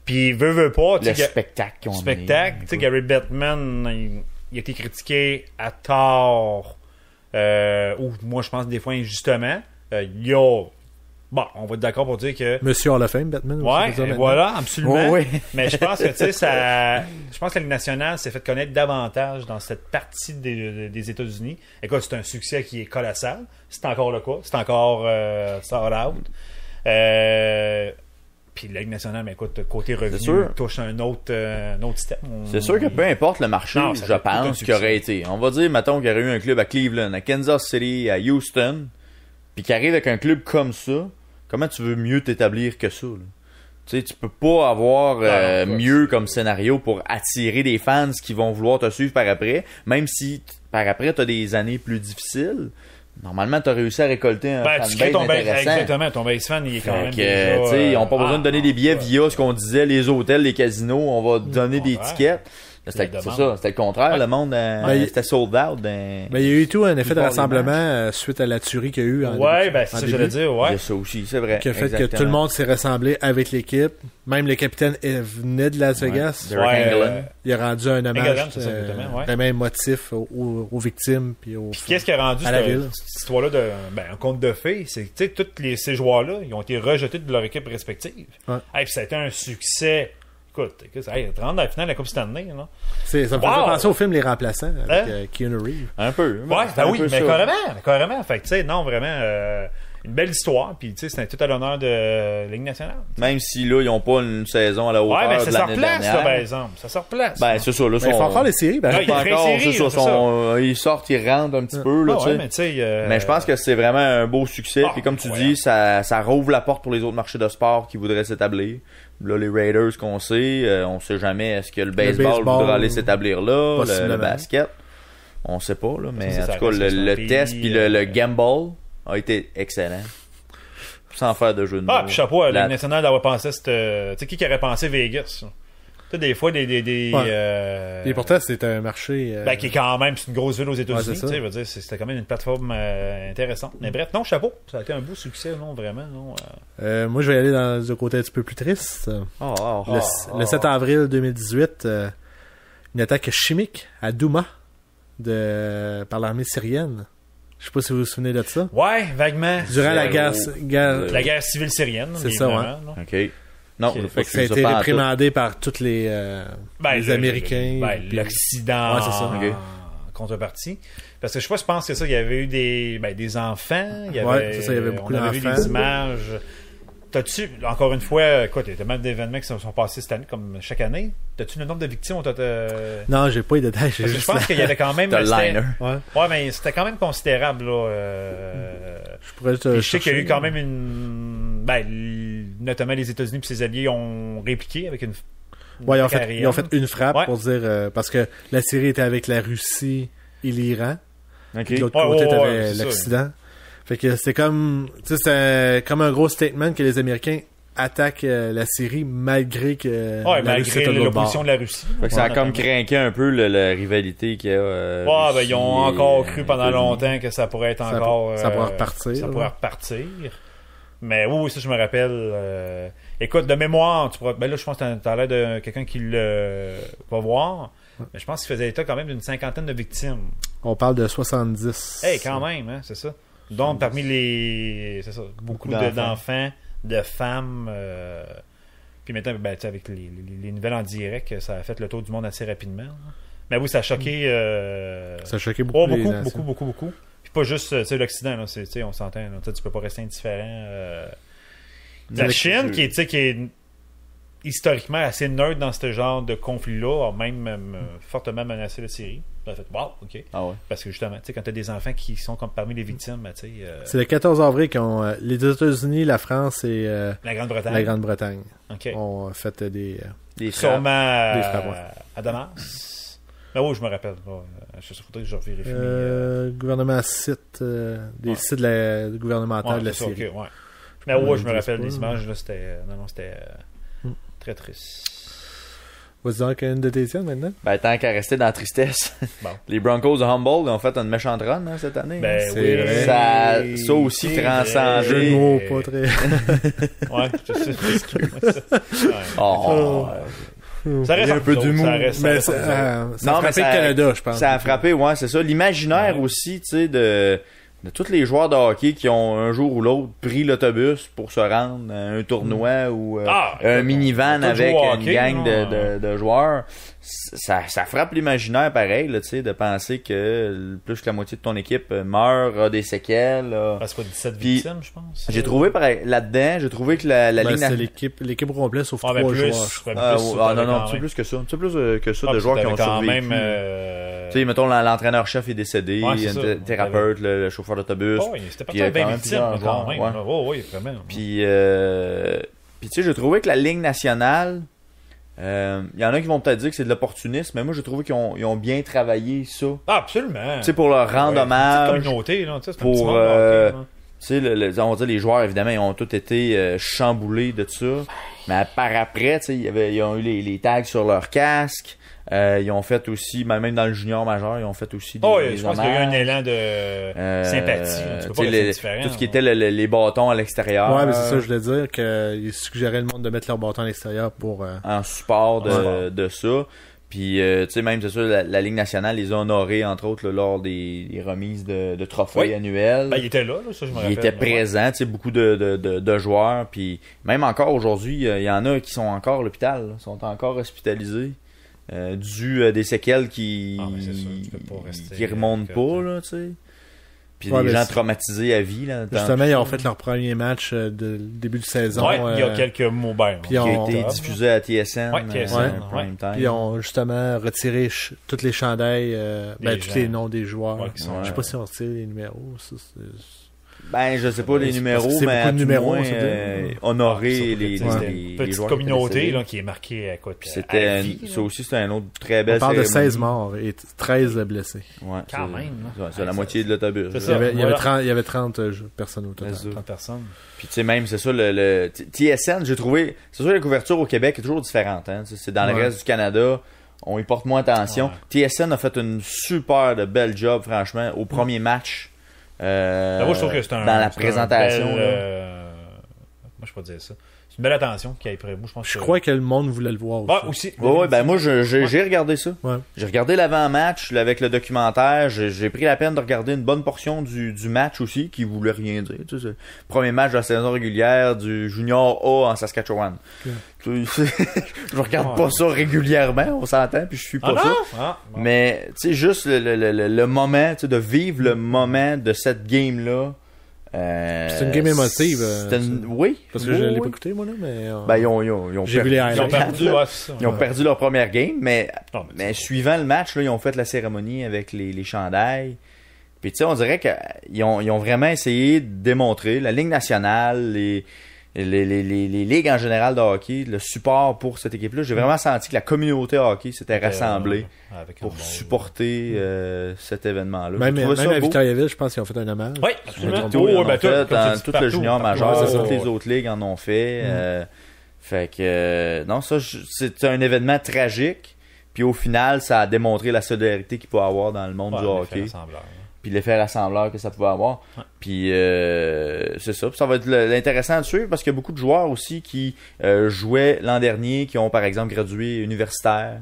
Puis veut pas, tu Le sais, spectacle qu'on a spectacle. Tu sais, Gary Bettman, il a été critiqué à tort, ou moi je pense des fois injustement. Il a Bon, on va être d'accord pour dire que... Monsieur Hall of Fame, Batman. Ouais, et voilà, absolument. Oh, oui. Mais je pense que, tu sais, je pense que la Ligue nationale s'est fait connaître davantage dans cette partie des États-Unis. Écoute, c'est un succès qui est colossal. C'est encore le cas. C'est encore sold out. Puis la Ligue nationale, mais écoute, côté revenu, touche un autre step. C'est sûr que peu importe le marché, je pense, qu'il aurait été. On va dire, mettons, qu'il y aurait eu un club à Cleveland, à Kansas City, à Houston, puis qu'il arrive avec un club comme ça, comment tu veux mieux t'établir que ça, là? Tu sais, tu peux pas avoir mieux comme scénario pour attirer des fans qui vont vouloir te suivre par après, même si par après t'as des années plus difficiles. Normalement, t'as réussi à récolter un fanbase intéressant. Exactement, ton base fan, il est quand même déjà... Tu sais, ils ont pas besoin de donner des billets via ce qu'on disait, les hôtels, les casinos, on va donner des tickets. C'était ça, c'était le contraire, le monde c'était sold out. Il y a eu tout un effet de rassemblement suite à la tuerie qu'il y a eu. C'est ça que j'allais dire, ouais. Il y a ça aussi, c'est vrai. Qui a fait que tout le monde s'est rassemblé avec l'équipe. Même le capitaine venait de Las Vegas. Il a rendu un hommage vraiment émotif aux victimes puis aux qu'est-ce qui a rendu cette histoire-là de un conte de fées, c'est que tous ces joueurs-là, ils ont été rejetés de leur équipe respective. Puis ça a été un succès. Écoute, te rendre à la finale de la Coupe Stanley, là. Ça me faisait penser au film Les Remplaçants avec Keanu Reeves. Un peu. Oui, mais carrément. Fait que, tu sais, non, vraiment, une belle histoire. Puis, tu sais, c'était tout à l'honneur de la Ligue nationale. Même si, là, ils n'ont pas une saison à la hauteur de l'année dernière. Ça se replace, là, par exemple. Ça se replace. C'est ça, là. Ils font encore les séries. Ils sortent, ils rentrent un petit peu, là, tu sais. Mais je pense que c'est vraiment un beau succès. Puis, comme tu dis, ça rouvre la porte pour les autres marchés de sport qui voudraient s'établir. Là, les Raiders qu'on sait, on sait jamais est-ce que le baseball voudra aller s'établir là, le basket. On sait pas, là, mais en tout cas, le test puis le gamble a été excellent. Sans faire de jeu de mots. Puis chapeau à la Ligue nationale d'avoir pensé tu sais, qui aurait pensé Vegas? Tu sais, des fois, Et pourtant, c'est un marché... qui est quand même, c'est une grosse ville aux États-Unis, tu sais, veut dire, c'était quand même une plateforme intéressante. Mais bref, non, chapeau. Ça a été un beau succès, non, vraiment, non. Moi, je vais aller dans un côté un petit peu plus triste. Le 7 avril 2018, une attaque chimique à Douma par l'armée syrienne. Je sais pas si vous vous souvenez de ça. Ouais, vaguement. Durant la guerre civile syrienne. C'est ça, ouais. OK. Non, ça a été réprimandé par tous les Américains. L'Occident ouais, c'est ça. En contrepartie. Parce que je pense que ça, il y avait eu des enfants. Il y avait, il y avait beaucoup d'enfants. On avait vu des images. T'as-tu, encore une fois, il y a tellement d'événements qui sont passés cette année, comme chaque année. T'as-tu le nombre de victimes? Non, j'ai pas les détails. Je pense qu'il y avait quand même... Ouais, mais c'était quand même considérable, là. Je pourrais te je sais qu'il y a eu quand même notamment les États-Unis et ses alliés ont répliqué avec une ils ont fait une frappe pour dire... parce que la Syrie était avec la Russie et l'Iran. Okay. De l'autre côté, t'avais l'Occident. Fait que c'est comme un gros statement que les Américains attaquent la Syrie malgré que malgré l'opposition de la Russie. Fait que ça a comme craqué un peu la rivalité qu'il y a. Ils ont encore cru pendant longtemps que ça pourrait être encore... Ça pourrait repartir. Ça pourrait repartir. Mais oui, ça je me rappelle. Écoute, de mémoire, tu pourrais... là, je pense que t'as l'air de quelqu'un qui le va voir. Mais je pense qu'il faisait état quand même d'une 50aine de victimes. On parle de 70. Quand même, hein, c'est ça. Donc, parmi beaucoup d'enfants, de femmes. Puis maintenant, avec les nouvelles en direct, ça a fait le tour du monde assez rapidement. Mais oui, ça a choqué. Ça a choqué beaucoup. Beaucoup. Puis pas juste l'Occident, là, on s'entend. Là, tu peux pas rester indifférent. La Chine, qui est historiquement assez neutre dans ce genre de conflit-là, a même fortement menacé la Syrie. Ça a fait wow, ok. Ah ouais. Parce que justement, quand tu as des enfants qui sont comme parmi les victimes, c'est le 14 avril qu'ont les États-Unis, la France et la Grande-Bretagne ont fait des sûrement frappes, à Damas. Mais oui, je me rappelle. Je faudrait que je vérifie. Gouvernement site des sites gouvernementaux de la Syrie. Okay, ouais. Mais oui, je me rappelle des images. Là, c'était très triste. Vas-y donc une de tes tiennes maintenant? Tant qu'à rester dans la tristesse. Bon. Les Broncos de Humboldt ont fait une méchante run cette année. C'est vrai. Ça aussi transcendé. Jeu de mots pas très... ouais, je sais. Ça reste un peu d'humour. Mais ça a frappé le Canada, je pense. Ça a frappé, c'est ça. L'imaginaire aussi, tu sais, de de tous les joueurs de hockey qui ont un jour ou l'autre pris l'autobus pour se rendre à un tournoi ou un minivan avec une gang de joueurs. Ça frappe l'imaginaire pareil, là, tu sais, de penser que plus que la moitié de ton équipe meurt, a des séquelles. Parce que 17 victimes, je pense. J'ai trouvé là-dedans, j'ai trouvé que la ligne... c'est l'équipe complète sauf 3 joueurs. Non, c'est plus que ça. C'est plus que ça de joueurs qui ont survécu. Tu sais, mettons, l'entraîneur-chef est décédé, il y a un thérapeute, le chauffeur d'autobus. C'était pas très bien victime, quand même. Oui, vraiment. Puis tu sais, j'ai trouvé que la ligne nationale... Il y en a qui vont peut-être dire que c'est de l'opportunisme, mais moi j'ai trouvé qu'ils ont bien travaillé ça. Ah, absolument. Tu sais, pour leur rendre hommage. C'est une communauté, là, tu sais, pour tu sais, on va dire les joueurs évidemment ils ont tous été chamboulés de ça. Mais par après, tu sais, ils ont eu les tags sur leur casque. Ils ont fait aussi, même dans le junior majeur, ils ont fait aussi des je pense qu'il y a eu un élan de sympathie. Tu peux pas rester différent. Tout ce qui était les bâtons à l'extérieur. Ouais, mais c'est ça, je voulais dire qu'ils suggéraient le monde de mettre leurs bâtons à l'extérieur pour... En support de ça. Puis, tu sais, même, c'est sûr, la Ligue nationale les a honorés, entre autres, là, lors des remises de trophées annuels. Il était là, ça, je me rappelle. Il était présent, tu sais, beaucoup de joueurs. Puis, même encore aujourd'hui, il y en a qui sont encore à l'hôpital, sont encore hospitalisés. Dû à des séquelles qui remontent pas, là, tu sais. Puis des gens traumatisés à vie, là. Justement, ils ont fait leur premier match de début de saison. Ouais, il y a quelques mots puis qui a été diffusé à TSN. Prime Time. Puis ils ont justement retiré tous les chandails, tous les noms des joueurs. Je sais pas si on retire les numéros. Je sais pas les numéros, mais à tout moins honorer les petite communauté là, qui est marquée à quoi. C'était ça aussi, c'était un autre très belle cérémonie. On parle de 16 morts et 13 blessés. Ouais, quand même. C'est la moitié de l'autobus. Il y avait 30 personnes au total. 30 personnes. Puis tu sais, même, c'est ça, le TSN, j'ai trouvé, c'est sûr, la couverture au Québec est toujours différente. Hein? C'est dans le reste du Canada, on y porte moins attention. TSN a fait une super de belle job, franchement, au premier match. Moi, je trouve que c'est dans la présentation. Moi, je peux pas dire ça. C'est une belle attention qui a été prévue. Je crois que le monde voulait le voir aussi. Ouais, moi, j'ai regardé ça. Ouais. J'ai regardé l'avant-match avec le documentaire. J'ai pris la peine de regarder une bonne portion du match aussi, qui voulait rien dire. Tu sais, c'est le premier match de la saison régulière du Junior A en Saskatchewan. Okay. Je regarde pas ça régulièrement, on s'entend, puis je suis pas ça. Mais, tu sais, juste le moment, tu sais, de vivre le moment de cette game-là. C'est une game émotive. Oui. Parce que je l'ai pas écouté, moi, là, mais... ils ont j'ai vu les highlights. Ils ont perdu leur première game, mais suivant le match, là, ils ont fait la cérémonie avec les chandails. Puis, tu sais, on dirait qu'ils ont vraiment essayé de démontrer, la Ligue nationale, les ligues en général de hockey, le support pour cette équipe-là. J'ai vraiment senti que la communauté hockey s'était rassemblée pour supporter cet événement-là. Même à Victoriaville, je pense qu'ils ont fait un hommage. Oui, absolument. Tout le junior majeur, toutes les autres ligues en ont fait. Fait que, non, ça, c'est un événement tragique. Puis au final, ça a démontré la solidarité qu'il peut y avoir dans le monde du hockey. Puis l'effet rassembleur que ça pouvait avoir. Puis c'est ça. Puis ça va être l'intéressant de suivre parce qu'il y a beaucoup de joueurs aussi qui jouaient l'an dernier, qui ont par exemple gradué universitaire,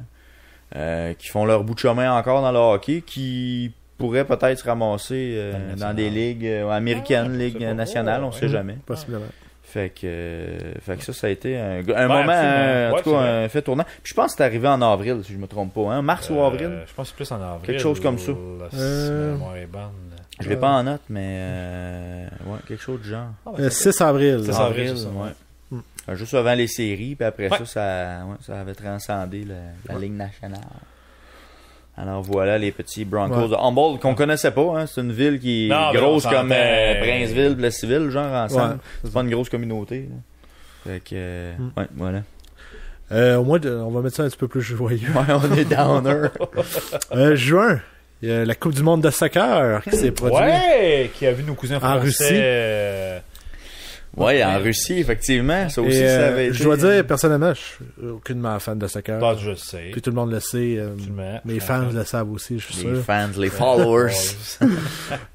qui font leur bout de chemin encore dans le hockey, qui pourraient peut-être se ramasser dans des ligues américaines, ligues nationales, on ne sait jamais. Possiblement. Fait que ça a été un moment, en tout cas, un fait tournant. Puis je pense que c'est arrivé en avril, si je me trompe pas, hein? Mars ou avril? Je pense que c'est plus en avril. Quelque chose comme ça. Je l'ai pas en note, mais quelque chose de genre. 6 avril. 6 avril, ouais. Juste avant les séries, puis après ça avait transcendé la Ligue nationale. Alors voilà les petits Broncos de Humboldt qu'on connaissait pas. Hein. C'est une ville qui est grosse comme Princeville, Plessisville, genre ensemble. Ouais, c'est pas une grosse communauté. Là. Fait que, voilà. Au moins, on va mettre ça un petit peu plus joyeux. Ouais, on est downer. Juin, il y a la Coupe du monde de soccer qui s'est produite. Ouais, qui a vu nos cousins français. En Russie. Oui, en Russie, effectivement. Ça aussi, ça avait été... Je dois dire, personnellement, je suis aucunement fan de soccer. Je le sais. Puis tout le monde le sait. Mes fans le savent aussi, je suis sûr. Les fans, les followers.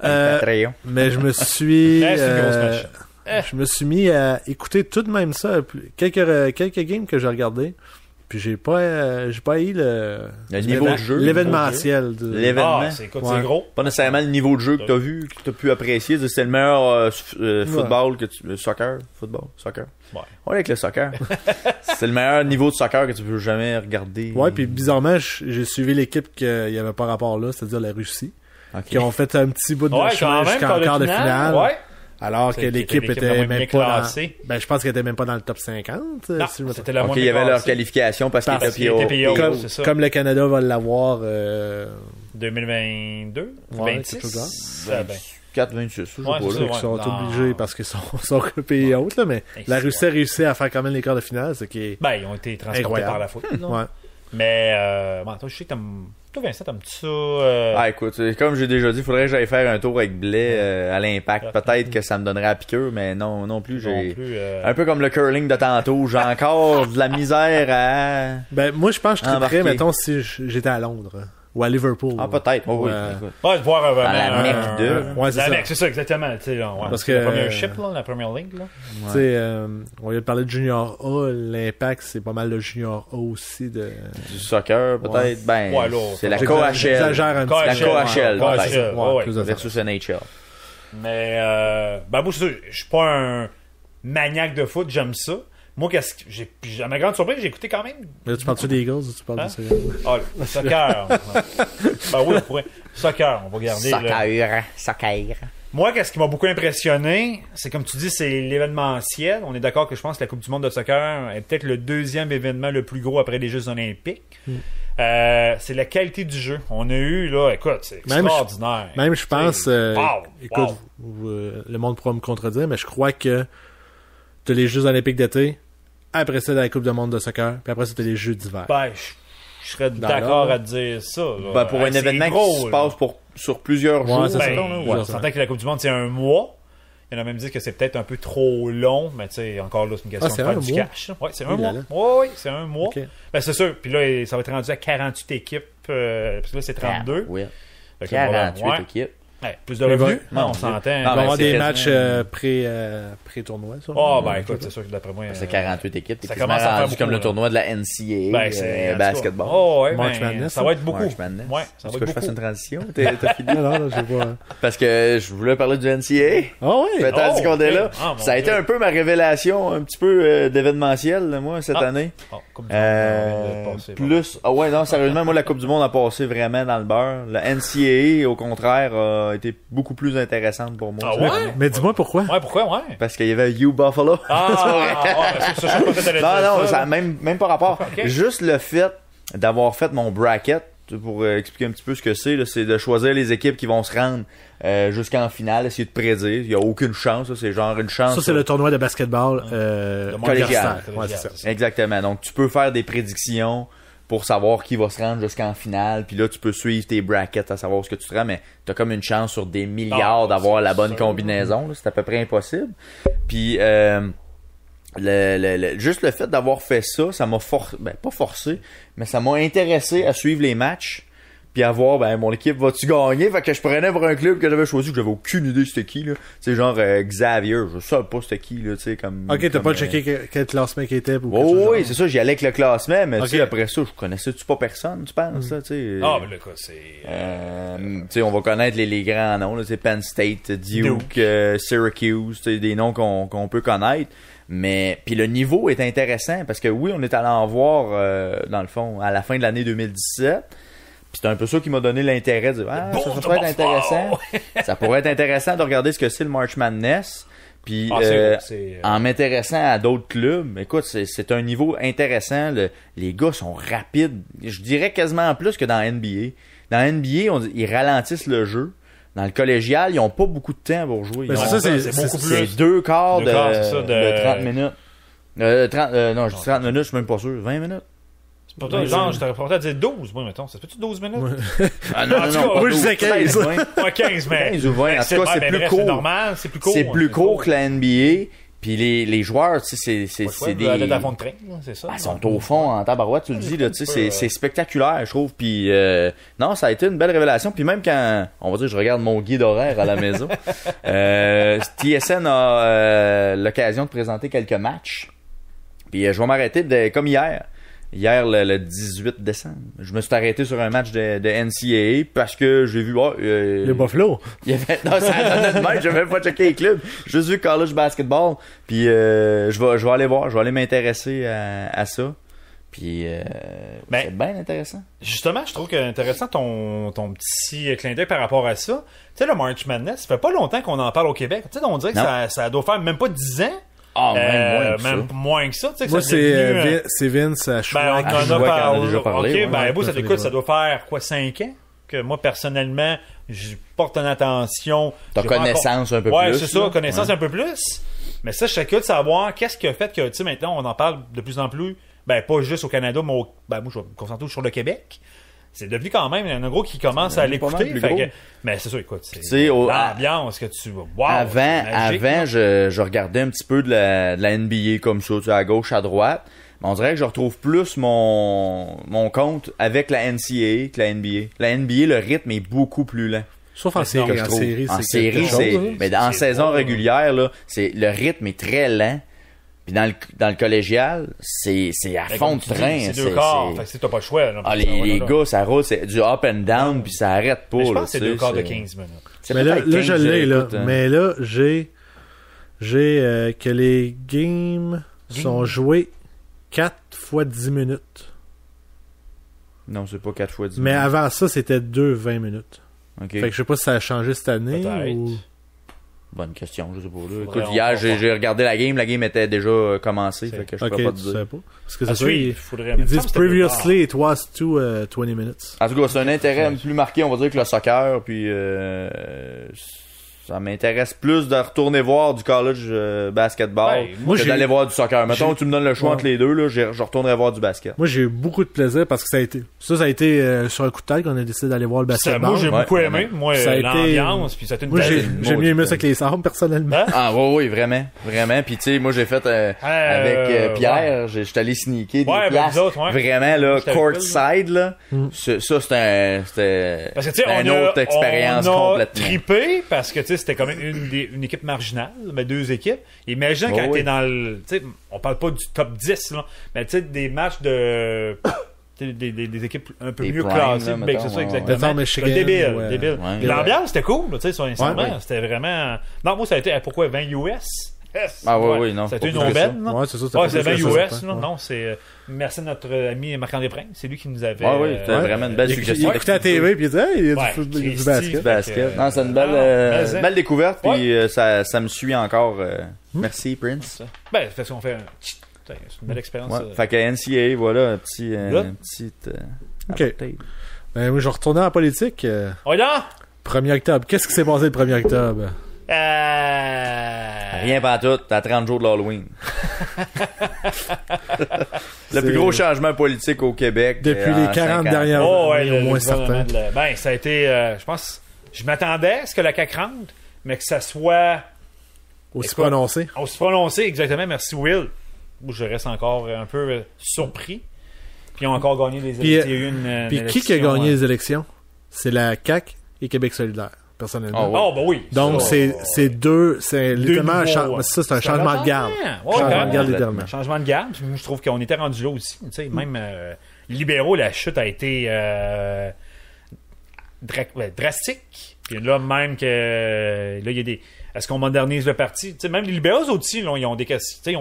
Mais je me suis... je me suis mis à écouter tout de même ça. Quelques games que j'ai regardé. Puis j'ai pas eu le niveau de jeu. L'événementiel. L'événement. C'est gros. Pas nécessairement le niveau de jeu que t'as vu, que t'as pu apprécier. C'est le meilleur football que tu... Soccer. Ouais, avec le soccer. C'est le meilleur niveau de soccer que tu peux jamais regarder. Ouais, puis bizarrement, j'ai suivi l'équipe qu'il y avait pas rapport là, c'est-à-dire la Russie. Qui ont fait un petit bout de chemin jusqu'en quart de finale. Ouais. Alors que l'équipe était même pas dans... je pense qu'elle était même pas dans le top 50. Non, si c'était la moins il y avait leur qualification parce qu'ils étaient PO. Comme le Canada va l'avoir... 2022? Ouais, 26? 4-26, je sais pas. Ils sont obligés parce qu'ils sont pays hautes, là, mais la Russie a réussi à faire quand même les quarts de finale, ce qui est ils ont été transportés par la foot. Ouais. Mais, toi, je sais que toi, Vincent, t'aimes ça? Écoute, comme j'ai déjà dit, il faudrait que j'aille faire un tour avec Blais à l'Impact. Peut-être que ça me donnerait à piqûre, mais non plus. Un peu comme le curling de tantôt, j'ai encore de la misère à... moi, je pense que je triperais, mettons, si j'étais à Londres. Ou à Liverpool. Peut-être. Oui. De voir dans la Mecque de... Ouais, c'est ça. C'est ça, exactement. Parce que la première ship, la première ligue. Tu sais, on vient de parler de Junior A. L'Impact, c'est pas mal le Junior A aussi. Du soccer, peut-être. C'est la KHL. J'exagère un petit peu. La KHL, peut-être. Versus NHL. Mais, moi, c'est sûr, je suis pas un maniaque de foot, j'aime ça. Moi, à ma grande surprise, j'ai écouté quand même. Mais tu parles-tu des Eagles ou tu parles de ça? Le soccer. Oui, on pourrait. Soccer, on va garder. Soccer. Moi, qu'est-ce qui m'a beaucoup impressionné, c'est comme tu dis, c'est l'événementiel. On est d'accord que je pense que la Coupe du monde de soccer est peut-être le deuxième événement le plus gros après les Jeux olympiques. C'est la qualité du jeu. On a eu, là, écoute, c'est extraordinaire. Même, je pense, écoute, le monde pourra me contredire, mais je crois que t'as les Jeux olympiques d'été, après ça, t'as la Coupe du monde de soccer, puis après ça, t'as les Jeux d'hiver. Je serais d'accord à te dire ça. Pour un événement qui se passe sur plusieurs jours. On s'entend que la Coupe du monde, c'est un mois. Il y en a même dit que c'est peut-être un peu trop long, mais tu sais, encore là, c'est une question de faire du cash. Oui, c'est un mois. Oui, c'est un mois. Okay. C'est sûr. Puis là, ça va être rendu à 48 équipes, parce que là, c'est 32. Oui. 48 équipes. Plus de revenus? Non, on s'entend. Il va y avoir des matchs pré-tournoi, ça. Écoute, c'est sûr que d'après moi... C'est 48 équipes. Ça commence à faire comme le tournoi de la NCAA basketball. March Madness. Ça va être beaucoup. March Madness. Ça va être beaucoup. Je fasse une transition? T'as fini? Non, je vois. Parce que je voulais parler du NCAA. Peut-être qu'on est là. Ça a été un peu ma révélation, un petit peu d'événementiel, moi, cette année. Plus... sérieusement, moi, la Coupe du monde a passé vraiment dans le beurre. La NCAA, au contraire, a été beaucoup plus intéressante pour moi. Mais dis-moi pourquoi. Pourquoi? Parce qu'il y avait U Buffalo. Ça même pas rapport. Juste le fait d'avoir fait mon bracket, pour expliquer un petit peu ce que c'est de choisir les équipes qui vont se rendre jusqu'en finale, essayer de prédire. Il n'y a aucune chance, c'est genre une chance. Ça, c'est le tournoi de basketball collégial. C'est ça. Exactement. Donc, tu peux faire des prédictions pour savoir qui va se rendre jusqu'en finale. Puis là, tu peux suivre tes brackets à savoir ce que tu te rends, mais t'as comme une chance sur des milliards d'avoir la bonne combinaison. Là. C'est à peu près impossible. Puis juste le fait d'avoir fait ça m'a pas forcé, mais ça m'a intéressé à suivre les matchs. Puis à voir, mon équipe va-tu gagner? Fait que je prenais pour un club que j'avais choisi, que j'avais aucune idée c'était qui, là. Tu sais, genre Xavier, je sais pas c'était qui, là, tu sais, comme... Ok, t'as pas checké quel classement qui était? Oui, c'est ça, j'y allais avec le classement, mais tu sais, après ça, je connaissais-tu pas personne, tu penses, ça, tu sais? Mais là, quoi, c'est... tu sais, on va connaître les grands noms, là, c'est Penn State, Duke, Syracuse, tu sais, des noms qu'on peut connaître. Mais puis le niveau est intéressant, parce que oui, on est allé en voir, dans le fond, à la fin de l'année 2017. Puis c'est un peu ça qui m'a donné l'intérêt de dire ça pourrait être intéressant. Ça pourrait être intéressant de regarder ce que c'est le March Madness. Puis en m'intéressant à d'autres clubs, écoute, c'est un niveau intéressant. Les gars sont rapides. Je dirais quasiment plus que dans NBA. Dans NBA, ils ralentissent le jeu. Dans le collégial, ils n'ont pas beaucoup de temps pour jouer. C'est beaucoup plus. C'est 2 quarts de 30 minutes. Non, je dis 30 minutes, je suis même pas sûr. 20 minutes. Pour toi, genre, je t'aurais porté à dire 12, moi, mettons. Ça se fait-tu 12 minutes? Non, moi, je disais 15. 15, mais. 15 ou 20. En tout cas, c'est plus court. C'est normal, c'est plus court. C'est plus court que la NBA. Puis les joueurs, tu sais, c'est des... À fond de train, c'est ça. Ils sont au fond, en tabarouette, tu le dis, là, tu sais, c'est spectaculaire, je trouve. Puis non, ça a été une belle révélation. Puis même quand, on va dire, je regarde mon guide horaire à la maison, TSN a l'occasion de présenter quelques matchs. Puis je vais m'arrêter comme hier. hier, le 18 décembre. Je me suis arrêté sur un match de NCAA parce que j'ai vu... le Buffalo. Non, ça donne de je vais même pas checker les clubs. J'ai juste vu college basketball. Puis je vais aller voir. Je vais aller m'intéresser à ça. Puis c'est bien intéressant. Justement, je trouve que intéressant ton petit clin d'œil par rapport à ça. Tu sais, le March Madness, ça fait pas longtemps qu'on en parle au Québec. Tu sais, on dirait que ça doit faire même pas 10 ans. Ah, même moins que ça. Tu sais, que moi, ça devenu, c'est Vince à on en a déjà parlé. Ok, ça doit faire quoi, 5 ans? Que moi, personnellement, je porte une attention. T'as connaissance un peu plus. Ouais, c'est ça, connaissance un peu plus. Mais ça, je suis curieux de savoir qu'est-ce qui a fait que, tu sais, maintenant, on en parle de plus en plus. Ben, pas juste au Canada, mais moi, je vais me concentrer sur le Québec. C'est devenu quand même un gros qui commence à l'écouter. Mais c'est ça, écoute, c'est l'ambiance que tu vois. Wow, avant, je regardais un petit peu de la NBA comme ça, tu sais, à gauche, à droite. Mais on dirait que je retrouve plus mon compte avec la NCAA que la NBA. La NBA, le rythme est beaucoup plus lent. Sauf en série. En série, c'est mais en saison régulière, là, le rythme est très lent. Puis dans le collégial, c'est à fond de train. C'est 2 quarts. Fait que t'as pas le choix. Là, les gars, ça roule, c'est du up and down, puis ça arrête pas. Mais je pense que c'est 2 quarts de 15 minutes. Mais là, je l'ai, là. Mais là, j'ai que les games sont joués 4 fois 10 minutes. Non, c'est pas 4 fois 10 minutes. Mais minutes. avant ça, c'était 20 minutes. OK. Fait que je sais pas si ça a changé cette année. Ou... Bonne question, je sais pas. Là. Écoute, hier, j'ai regardé la game était déjà commencée, fait que je pourrais pas te dire. Pas. Parce que c'est ça, ils disent previously it was 20 minutes. En tout cas, c'est un intérêt plus marqué, on va dire, que le soccer, puis ça m'intéresse plus de retourner voir du college basketball que d'aller voir du soccer. Mettons, tu me donnes le choix entre les deux, là, je retournerai voir du basket. Moi, j'ai eu beaucoup de plaisir parce que ça a été sur un coup de tête qu'on a décidé d'aller voir le basketball. Moi, j'ai beaucoup aimé. Moi, l'ambiance, puis ça a été une moi, j'ai mieux aimé ça que les Sabres, personnellement. Hein? Ah, oui, vraiment. Tu sais, moi, j'ai fait avec Pierre, j'étais allé sneaker des places. Vraiment, là, courtside, là. Ça, c'était une autre expérience complètement. Trippé parce que, tu sais, c'était quand même une équipe marginale, mais 2 équipes. Imagine quand t'es dans le... Tu sais, on parle pas du top 10, là, mais tu sais, des matchs de... des équipes un peu mieux classées. C'est ça, exactement. Débile. Ouais. L'ambiance, c'était cool, tu sais, sincèrement. C'était vraiment... Non, moi, ça a été... Pourquoi 20 US? Yes. Ah oui, non. C'était une aubaine, non? Ouais, c'est ça. C'est 20 US, non? Non, c'est... Merci à notre ami Marc-André Prince. C'est lui qui nous avait... Ah oui, c'était vraiment une belle suggestion. Il écoutait à la TV puis il disait, il y a du basket. Non, c'est une belle découverte puis ça me suit encore. Merci, Prince. Ben, parce qu'on fait c'est une belle expérience. Fait que NCAA, voilà, un petit... OK. Ben, moi, je retournais en politique. Oui, là! 1er octobre. Qu'est-ce qui s'est passé le 1er octobre? Rien pas tout, t'as 30 jours de l'Halloween. Le plus gros changement politique au Québec. Depuis les 40 dernières années, au moins certains. Ben, ça a été, je pense, je m'attendais à ce que la CAQ rentre, mais que ça soit... Aussi prononcé. Aussi prononcé, exactement. Merci, Will. Je reste encore un peu surpris. Puis ils ont encore gagné les élections. Puis qui a gagné les élections? C'est la CAQ et Québec solidaire. Personnellement. Oh, ben oui. Donc, c'est littéralement c'est un changement de garde. Changement de garde, littéralement. Changement de garde. Je trouve qu'on était rendu là aussi. Tu sais, même les libéraux, la chute a été drastique. Puis là, même que là, il y a des... Est-ce qu'on modernise le parti? T'sais, même les libéraux aussi, là, ils ont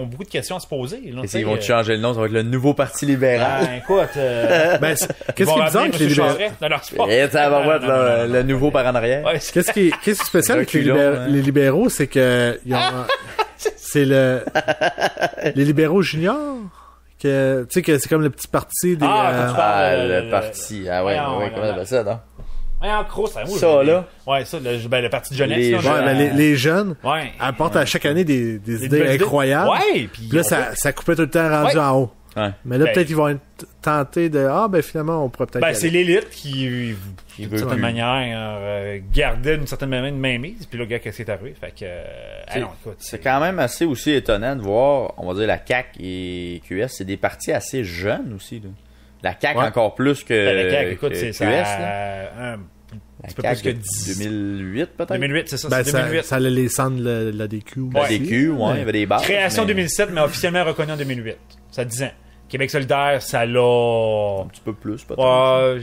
beaucoup de questions à se poser. Là, ils vont changer le nom, ça va être le nouveau Parti libéral. Écoute, qu'est-ce qui est bizarre avec les libéraux? Ça va être le nouveau par en arrière. Ouais, qu'est-ce qui est spécial avec les libéraux, c'est que c'est les libéraux juniors. Que, tu sais, que c'est comme le petit parti des... le parti. Ah ouais, comment on appelle ça, non? Ça, là. Ouais, ça, le parti de jeunesse. Les jeunes apportent à chaque année des idées incroyables. Ouais, puis là, ça coupait tout le temps rendu en haut. Ouais. Mais là, peut-être ils vont être tentés de... finalement, on pourrait peut-être... c'est l'élite qui d'une certaine manière, gardait d'une certaine manière une mainmise. Puis là, gars, qu'est-ce qui est arrivé? Fait que... c'est quand même assez aussi étonnant de voir, on va dire, la CAQ et QS, c'est des partis assez jeunes aussi, là. La CAQ encore plus que la CAQ, écoute, c'est QS. Un petit peu plus que 2008, peut-être? 2008, c'est ça, c'est 2008. Ça allait les centres de la DQ. La DQ, il y avait des bases. Création 2007, mais officiellement reconnu en 2008. Ça a 10 ans. Québec solidaire, ça l'a... Un petit peu plus, peut-être.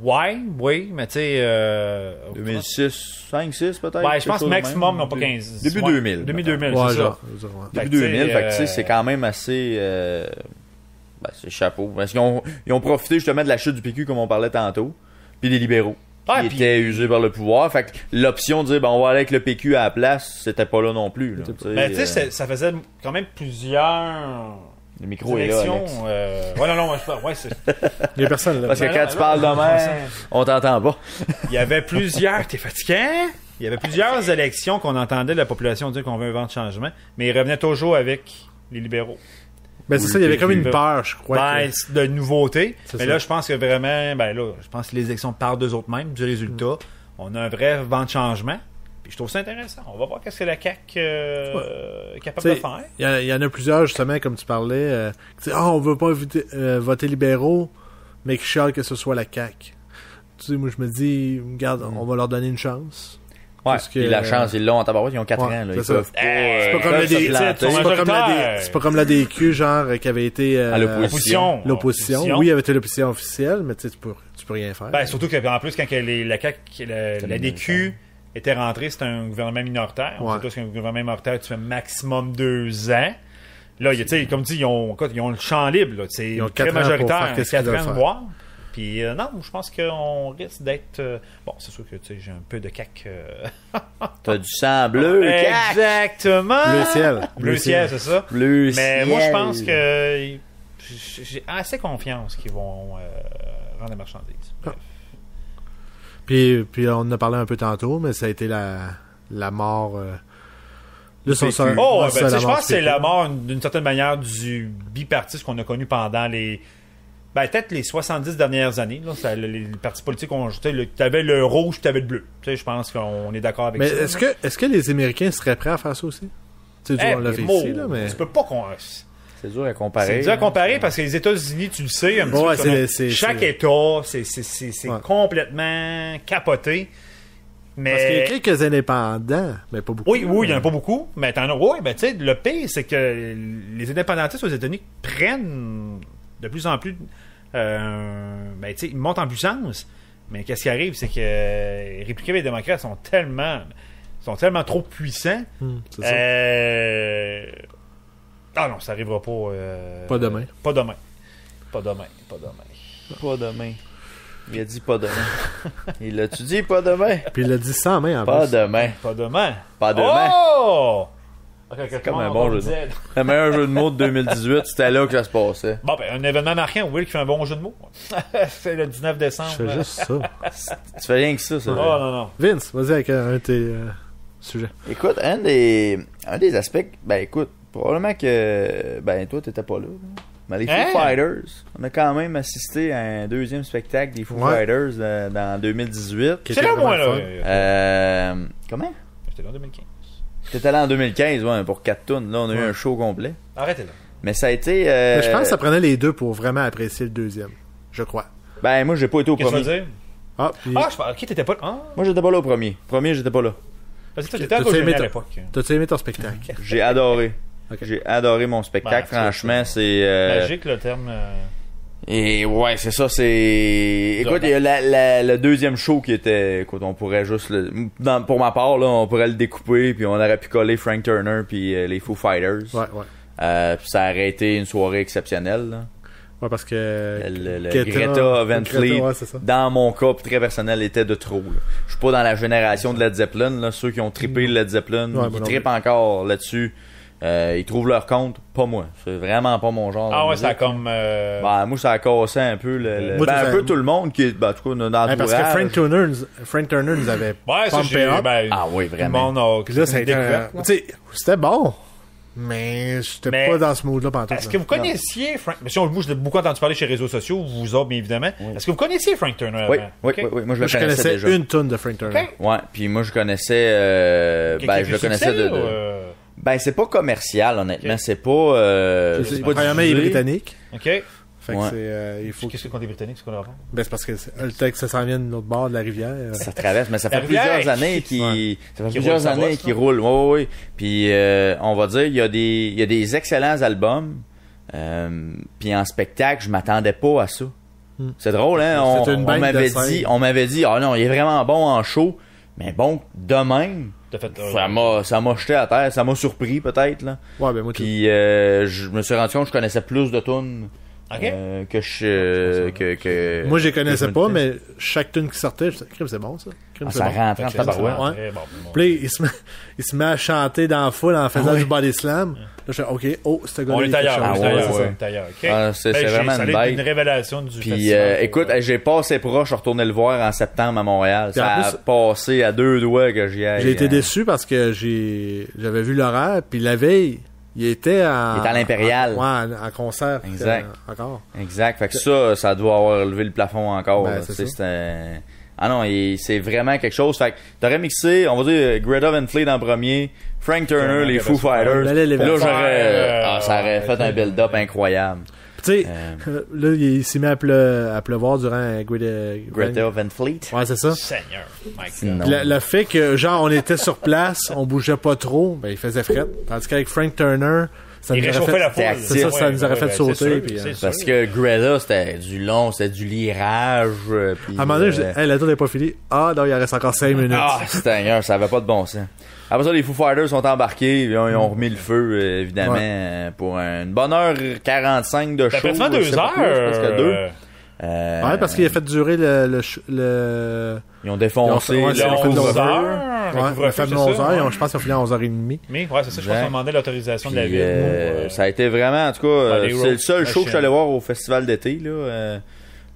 Oui, mais tu sais... 2006, 5, 6 peut-être. Ouais, je pense maximum, non pas 15. Début 2000. Début 2000, Ouais, c'est ça. Début 2000, fait que tu sais, c'est quand même assez... c'est chapeau. Parce qu'ils ont profité justement de la chute du PQ, comme on parlait tantôt, puis des libéraux. Qui étaient usés par le pouvoir. Fait que l'option de dire, on va aller avec le PQ à la place, c'était pas là non plus. Là, mais tu sais, ça faisait quand même plusieurs... Le micro élections. Est là, Alex. C'est... Il y a personne là. Parce que quand tu parles de même, on t'entend pas. Il y avait plusieurs... T'es fatiguant? Il y avait plusieurs élections qu'on entendait la population dire qu'on veut un vent de changement, mais ils revenaient toujours avec les libéraux. Ben c'est ça, il y avait comme une peur, je crois. De nouveauté. Mais ça. là, je pense que vraiment... je pense que les élections parlent d'eux autres mêmes, du résultat. On a un vrai vent de changement. Puis je trouve ça intéressant. On va voir qu'est-ce que la CAQ est capable de faire. Il y en a plusieurs, justement, comme tu parlais, qui disent « on veut pas voter libéraux, mais qui chialent que ce soit la CAQ. » Tu sais, moi, je me dis, regarde, on va leur donner une chance. Ouais, puis la chance, ils l'ont en tabarouette, ils ont 4 ans. Là, ils peuvent pas, c'est pas comme la DQ, genre, qui avait été... à l'opposition. L'opposition. Oui, il y avait été l'opposition officielle, mais tu peux rien faire. Surtout qu'en plus, quand la CAQ, la DQ... était rentré, c'était un gouvernement minoritaire. On sait tous qu'un gouvernement minoritaire, tu fais maximum 2 ans. Là, comme tu dis, ils ont le champ libre. Là, ils ont très majoritaire. 4 ans de voir. Puis non, je pense qu'on risque d'être... c'est sûr que j'ai un peu de CAQ. T'as du sang bleu, exactement. Bleu ciel. Bleu ciel, c'est ça. Bleu Mais ciel. moi, je pense que j'ai assez confiance qu'ils vont rendre les marchandises. Bref. Puis on en a parlé un peu tantôt, mais ça a été la mort... je pense que c'est la mort, d'une certaine manière, du bipartisme qu'on a connu pendant les... peut-être les 70 dernières années. Là, les partis politiques ont... Tu avais le rouge, tu avais le bleu. Je pense qu'on est d'accord avec ça. Mais est-ce que les Américains seraient prêts à faire ça aussi? Tu sais, on l'a fait ici, là, mais... Tu peux pas qu'on... C'est dur à comparer. C'est dur à comparer parce que les États-Unis, tu le sais, un petit peu chaque État, c'est complètement capoté. Mais... Parce qu'il y a quelques indépendants, mais pas beaucoup. Oui, il y en a pas beaucoup, mais t'en as. Oui, tu sais, le pire, c'est que les indépendantistes aux États-Unis prennent de plus en plus. Tu sais, ils montent en puissance. Mais qu'est-ce qui arrive, c'est que les républicains et les démocrates sont tellement trop puissants. C'est ça. Ah non, ça arrivera pas. Pas demain. Pas demain. Il a dit pas demain. Il l'a-tu dit pas demain? Puis il l'a dit sans main en pas plus. Demain. Pas demain. Oh! C'est comme un bon jeu de mots. Le meilleur jeu de mots de 2018, c'était là que ça se passait. Un événement marquant, Will qui fait un bon jeu de mots. C'est le 19 décembre. Je fais juste ça. Tu fais rien que ça. Non. Vince, vas-y avec un de tes sujets. Écoute, un des aspects, écoute, probablement que, toi, t'étais pas là. Mais les Foo Fighters, on a quand même assisté à un deuxième spectacle des Foo Fighters dans 2018. C'est là, moi, là. Comment? J'étais là en 2015. T'étais là en 2015, pour 4 tunes. Là, on a eu un show complet. Arrêtez là. Mais ça a été... Mais je pense que ça prenait les deux pour vraiment apprécier le deuxième. Je crois. Moi, j'ai pas été au premier. Qu'est-ce que tu veux dire? Ok, t'étais pas... Moi, j'étais pas là au premier. Premier, j'étais pas là. Parce que t'étais à l'époque. T'as-tu aimé ton spectacle? J'ai adoré. Okay. J'ai adoré mon spectacle. Franchement, c'est... Magique, le terme... Et ouais, c'est ça, c'est... Écoute, il y a le deuxième show qui était... Écoute, on pourrait juste... Pour ma part, là, on pourrait le découper, puis on aurait pu coller Frank Turner puis les Foo Fighters. Puis ça aurait été une soirée exceptionnelle, là. Ouais, parce que... Greta Van Fleet, dans mon cas, très personnel, était de trop, là. Je suis pas dans la génération de Led Zeppelin, là. Ceux qui ont trippé Led Zeppelin, ils trippent encore là-dessus. Ils trouvent leur compte, pas moi. C'est vraiment pas mon genre. Ah ouais, ça a comme... moi, ça a cassé un peu un peu tout le monde qui est, en tout cas, dans l'entourage. Parce que Frank Turner nous avait pumpé up. Ah oui, vraiment. Puis là, c'était bon. Mais j'étais pas dans ce mood-là pendant tout. Est-ce que vous connaissiez Frank... Moi, je l'ai beaucoup entendu parler chez les réseaux sociaux, vous autres, bien évidemment. Oui. Est-ce que vous connaissiez Frank Turner? Oui. Moi, je connaissais déjà. Une tonne de Frank Turner. Ouais, puis moi, je connaissais... je le connaissais de... c'est pas commercial, honnêtement. C'est pas... Premièrement, il est britannique. OK. Fait que c'est, il faut... Qu'est-ce que quand t'es britannique, c'est quoi le rapport? C'est parce que le texte, ça s'en vient de l'autre bord de la rivière. Ça traverse, mais ça fait plusieurs années qu'il roule. Oui. Puis, on va dire, il y a des excellents albums. Puis en spectacle, je m'attendais pas à ça. C'est drôle, hein? On m'avait dit, ah non, il est vraiment bon en show, mais bon, de même, ça m'a jeté à terre, ça m'a surpris peut-être, là. Ouais, ben moi, puis je me suis rendu compte que je connaissais plus de tunes. Moi, je les connaissais pas, mais chaque tune qui sortait, je disais, c'est bon, ça. Ça rentrait en tabarouette. Ouais. Puis il se met à chanter dans la foule en faisant du body slam. Là, je fais, OK, ce gars-là, on est ailleurs. C'est vraiment une bête. Une révélation du Puis, écoute, j'ai passé proche, je suis retourné le voir en septembre à Montréal. Puis ça a passé à 2 doigts que j'y aille. J'ai été déçu parce que j'avais vu l'horaire, puis la veille, il était à l'Impérial. En concert. Exact. Encore. Exact. Fait que ça doit avoir levé le plafond encore. Ah non, c'est vraiment quelque chose. Fait que t'aurais mixé, on va dire, Greta Van Fleet en premier, Frank Turner, les Foo Fighters. Là, ça aurait fait un build-up incroyable. Tu sais, là, il s'est mis à pleuvoir durant Greta Van Fleet. Ouais, c'est ça. Seigneur. Le fait que, genre, on était sur place, on bougeait pas trop, ben, il faisait fret. Tandis qu'avec Frank Turner, ça nous aurait fait sauter. Parce que Greta, c'était du long, c'était du lirage. À un moment donné, je dis, hey, la tour n'est pas finie. Ah, non, il en reste encore 5 minutes. Ah, Seigneur, ça avait pas de bon sens. Après ça, les Foo Fighters sont embarqués, ils ont remis le feu, évidemment, pour une bonne heure 45 de show. Ça fait 2 heures. Presque 2. Ouais, parce qu'il a fait durer le Ils ont défoncé le couvre-feu. Le fameux 11h. Je pense qu'ils ont fini à 11h30. Mais, ouais, c'est ça, je pense qu'on demandait l'autorisation de la ville. Ça a été vraiment, en tout cas, c'est le seul show que je suis allé voir au festival d'été, là.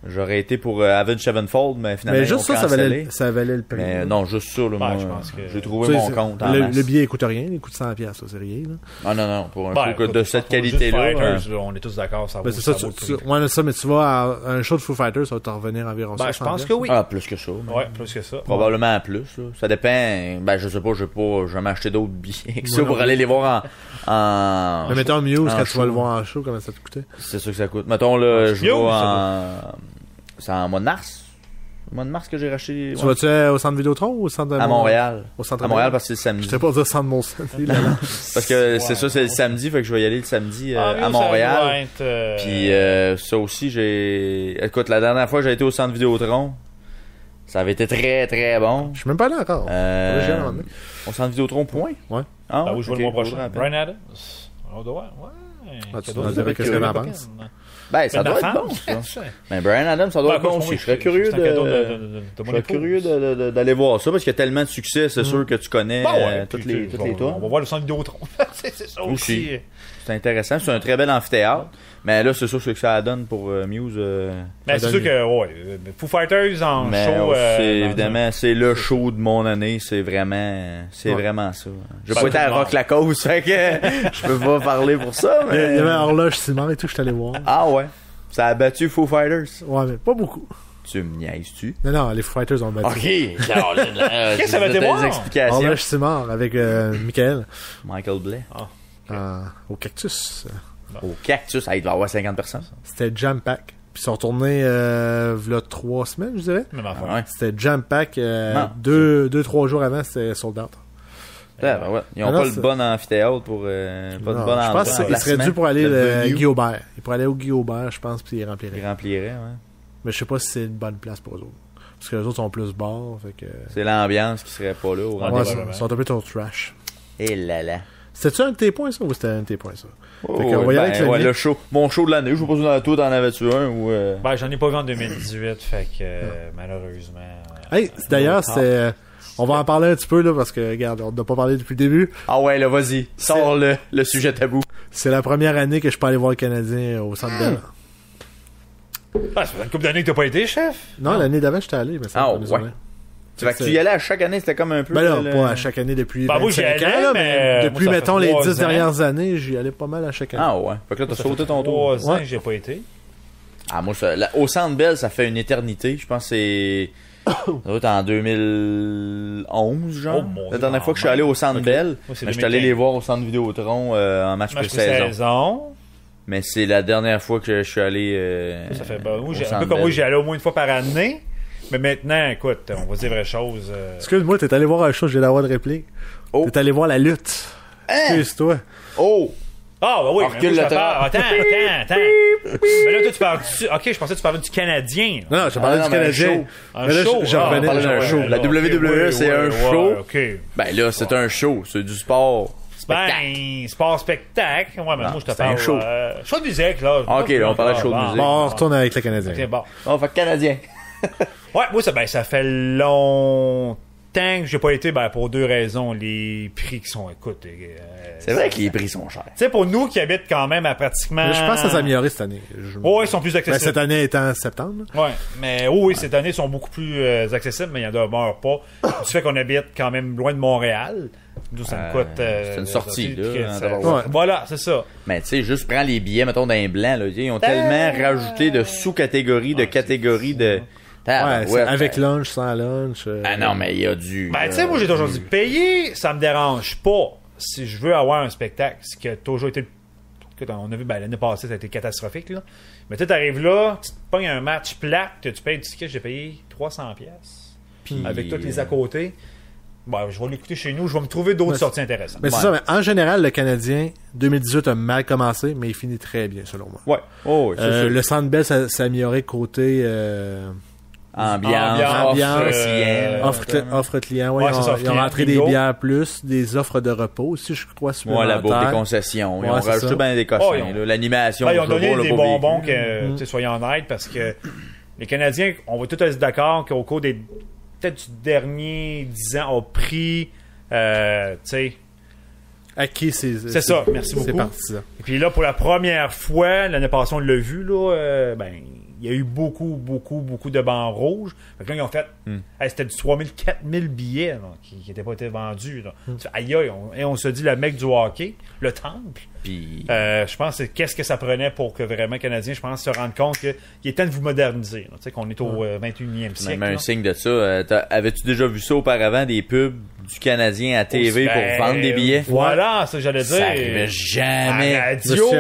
J'aurais été pour Avenged Sevenfold, mais finalement, juste ça valait le prix. Mais non, juste ça, là, moi, j'ai trouvé mon compte. Le billet coûte rien, il coûte 100$, ça, c'est rien, là. Ah non, pour un show de cette qualité-là. On est tous d'accord, ça vaut c'est ça, mais tu vas à un show de Foo Fighters, ça va t'en revenir environ 100$. Je pense que oui. Ah, plus que ça. Ouais, plus que ça. Probablement plus, là. Ça dépend, je sais pas, je vais jamais acheter d'autres billets que ça pour aller les voir en... Mais mettons Muse, quand tu vas le voir en show, comment ça te coûtait? C'est sûr que ça coûte. Mettons, là, je vais en... C'est en mois de mars. Au mois de mars que j'ai racheté. Tu vas-tu au centre Vidéotron ou au centre de à Montréal? Au centre à Montréal parce que c'est le samedi. Je sais pas dire centre Molson. Parce que c'est ça, c'est le samedi, fait que je vais y aller le samedi à Montréal. Puis ça aussi, écoute, la dernière fois que j'ai été au centre Vidéotron, ça avait été très très bon. Je suis même pas allé encore. Au centre Vidéotron, point. Ouais. Ah oui, je vois le mois prochain. Brian Adams. On doit voir. Ouais. Tu dois dire qu'est-ce que t'en penses? Ça doit être bon, ça. Mais Brian Adams, ça doit être bon aussi. Je serais curieux d'aller voir ça parce qu'il y a tellement de succès, c'est sûr que tu connais toutes les tours. On va voir le centre Vidéotron. C'est ça aussi. C'est intéressant, c'est un très bel amphithéâtre. Mais là, c'est sûr ce que ça donne pour Muse. Mais c'est sûr que, Foo Fighters en show. Évidemment, c'est le show de mon année. C'est vraiment ça. J'ai pas été à Rock la Cause, fait que je peux pas parler pour ça. Mais... Il y avait un horloge Simon et tout, je suis allé voir. Ah ouais. Ça a battu Foo Fighters. Ouais, mais pas beaucoup. Tu me niaises-tu? Non, les Foo Fighters ont battu. Ok. Qu'est-ce que ça va te voir? Horloge Simon avec Michael. Michael Blais. Au Cactus. Au Cactus, il doit y avoir 50 personnes. C'était Jam Pack. Puis ils sont retournés v'là 3 semaines, je dirais. C'était Jam Pack 2-3 jours avant, c'était sold out. Ils n'ont pas le bon amphithéâtre pour pas de bon endroit. Je pense qu'il serait dû pour aller au Guy Aubert. Il pourrait aller au Guy Aubert, je pense, puis il remplirait. Mais je sais pas si c'est une bonne place pour eux autres. Parce que les autres sont plus bas. C'est l'ambiance qui serait pas là au rendez-vous. Ils sont un peu trop trash. Et là. C'était-tu un de tes points, ça, ou c'était un de tes points, ça? Le show, mon show de l'année, je sais pas si dans toi t'en avais-tu un ou... j'en ai pas vu en 2018, fait que malheureusement... D'ailleurs, c'est... On va en parler un petit peu, là, parce que, regarde, on n'a pas parlé depuis le début. Ah ouais, là, vas-y, sors le sujet tabou. C'est la première année que je peux aller voir le Canadien au Centre Bell. Ça fait une couple d'années que t'as pas été, chef? Non, l'année d'avant, j'étais allé, mais ça Fait que tu y allais à chaque année, c'était comme un peu... pas à chaque année depuis 25 ans, mais depuis, mettons, les 10 dernières années, j'y allais pas mal à chaque année. Ah ouais. Fait que là, t'as sauté ton tour. 3 ans que j'ai pas été. Ah, moi, au Centre Bell, ça fait une éternité. Je pense que c'est... Ça doit être en 2011, genre. La dernière fois que je suis allé au Centre Bell, je suis allé les voir au Centre Vidéotron en match pré-saison. Mais c'est la dernière fois que je suis allé ça fait un peu comme moi, j'y allais au moins une fois par année. Mais maintenant, écoute, on va dire vraie chose. Excuse-moi, t'es allé voir un show, j'ai la voix de réplique. T'es allé voir la lutte. Excuse-toi. Ah, bah oui, On mais recule moi, le je te parle. Attends. Mais là, toi, tu parles du. Ok, je pensais que tu parlais du Canadien. Non, je parlais du Canadien. Un Mais là, show. je Ah, revenais. on parlait d'un show. La WWE, c'est un show. Ben là, c'est un show. C'est du sport. Ben, sport spectacle. Ouais, mais moi, je te c'est un parle. show. Show de musique, là. Ok, là, on parlait de show de musique. Bon, on retourne avec le Canadien. Ok, bon. On fait Canadien. Ouais, moi, ça fait longtemps que j'ai pas été, pour deux raisons. Les prix qui sont, écoute. C'est vrai que les prix sont chers. Tu sais, pour nous qui habitent quand même à pratiquement. Mais je pense que ça s'est amélioré cette année. Oh, ils sont plus accessibles. Cette année étant septembre. Ouais, mais oui, cette année, ils sont beaucoup plus accessibles, mais il y en demeure pas. Du fait qu'on habite quand même loin de Montréal, d'où ça me coûte. C'est une sortie, là. Ouais. Voilà, c'est ça. Mais tu sais, juste prends les billets, mettons, d'un blanc, là. Ils ont tellement rajouté de sous-catégories, de catégories de. Ouais, avec lunch, sans lunch. Ah non, mais il y a du. Ben, tu sais, moi, j'ai toujours dit, payer, ça me dérange pas si je veux avoir un spectacle, ce qui a toujours été. Écoute, on a vu, l'année passée, ça a été catastrophique, là. Mais tu t'arrives là, tu te pognes un match plate, tu payes du ticket, j'ai payé 300$. Puis, avec tous les à côté. Bon, je vais l'écouter chez nous, je vais me trouver d'autres sorties intéressantes. Mais c'est ça, mais en général, le Canadien, 2018 a mal commencé, mais il finit très bien, selon moi. Ouais. Oh, c'est sûr. Le Centre Bell s'est amélioré côté Ambiance, offre client. Ouais, ils ont rentré des bières plus, des offres de repos aussi, je crois, supplémentaires. la bouffe des concessions. Ils ont rajouté bien des cossins. L'animation. Ils ont donné des bonbons, soyons honnêtes, parce que les Canadiens, on va tous être d'accord qu'au cours des peut-être du dernier 10 ans, ont pris, tu sais... Acquis, c'est ça, merci beaucoup. C'est parti, ça. Et puis là, pour la première fois, l'année passée, on l'a vu, là, il y a eu beaucoup de bancs rouges. Fait que là, ils ont fait... c'était du 3000, 4000 billets là, qui n'étaient pas été vendus. Là. Aïe, on se dit le mec du hockey, le temple. Puis... je pense qu'est-ce que ça prenait pour que vraiment les Canadiens, je pense, se rendent compte qu'il est temps de vous moderniser. Tu sais, qu'on est au 21e siècle. Même un signe de ça. Avais-tu déjà vu ça auparavant, des pubs du Canadien à TV pour vendre des billets? Voilà, ça que j'allais dire. Ça arrivait jamais. À la radio,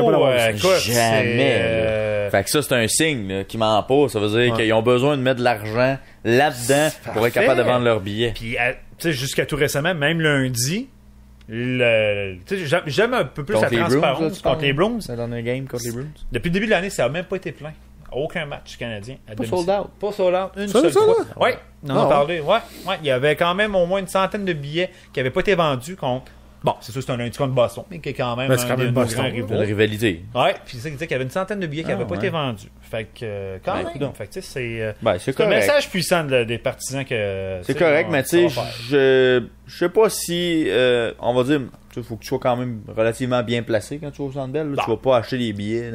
écoute, jamais. Fait que ça, c'est un signe là, qui ment pas. Ça veut dire qu'ils ont besoin de mettre de l'argent là-dedans pour être capable de vendre leurs billets. Puis, tu sais, jusqu'à tout récemment, même lundi, j'aime un peu plus la transparence contre les Bruins. C'est dans un game contre les Bruins. Depuis le début de l'année, ça n'a même pas été plein. Aucun match canadien. Pas sold out. Pas sold out. Une seule fois. Oui, on en a parlé. Ouais. Il y avait quand même au moins une centaine de billets qui n'avaient pas été vendus contre. Bon, c'est sûr, c'est un lundi contre Boston, mais qui est quand même un des grands rivaux. Une rivalité. Ouais, puis c'est ça qui disait qu'il y avait une centaine de billets qui n'avaient pas été vendus. Fait que, quand même. Fait que, tu sais, c'est un message puissant des partisans que. C'est correct, mais tu sais, je sais pas si, on va dire, il faut que tu sois quand même relativement bien placé quand tu vas au Centre Bell. Tu vas pas acheter des billets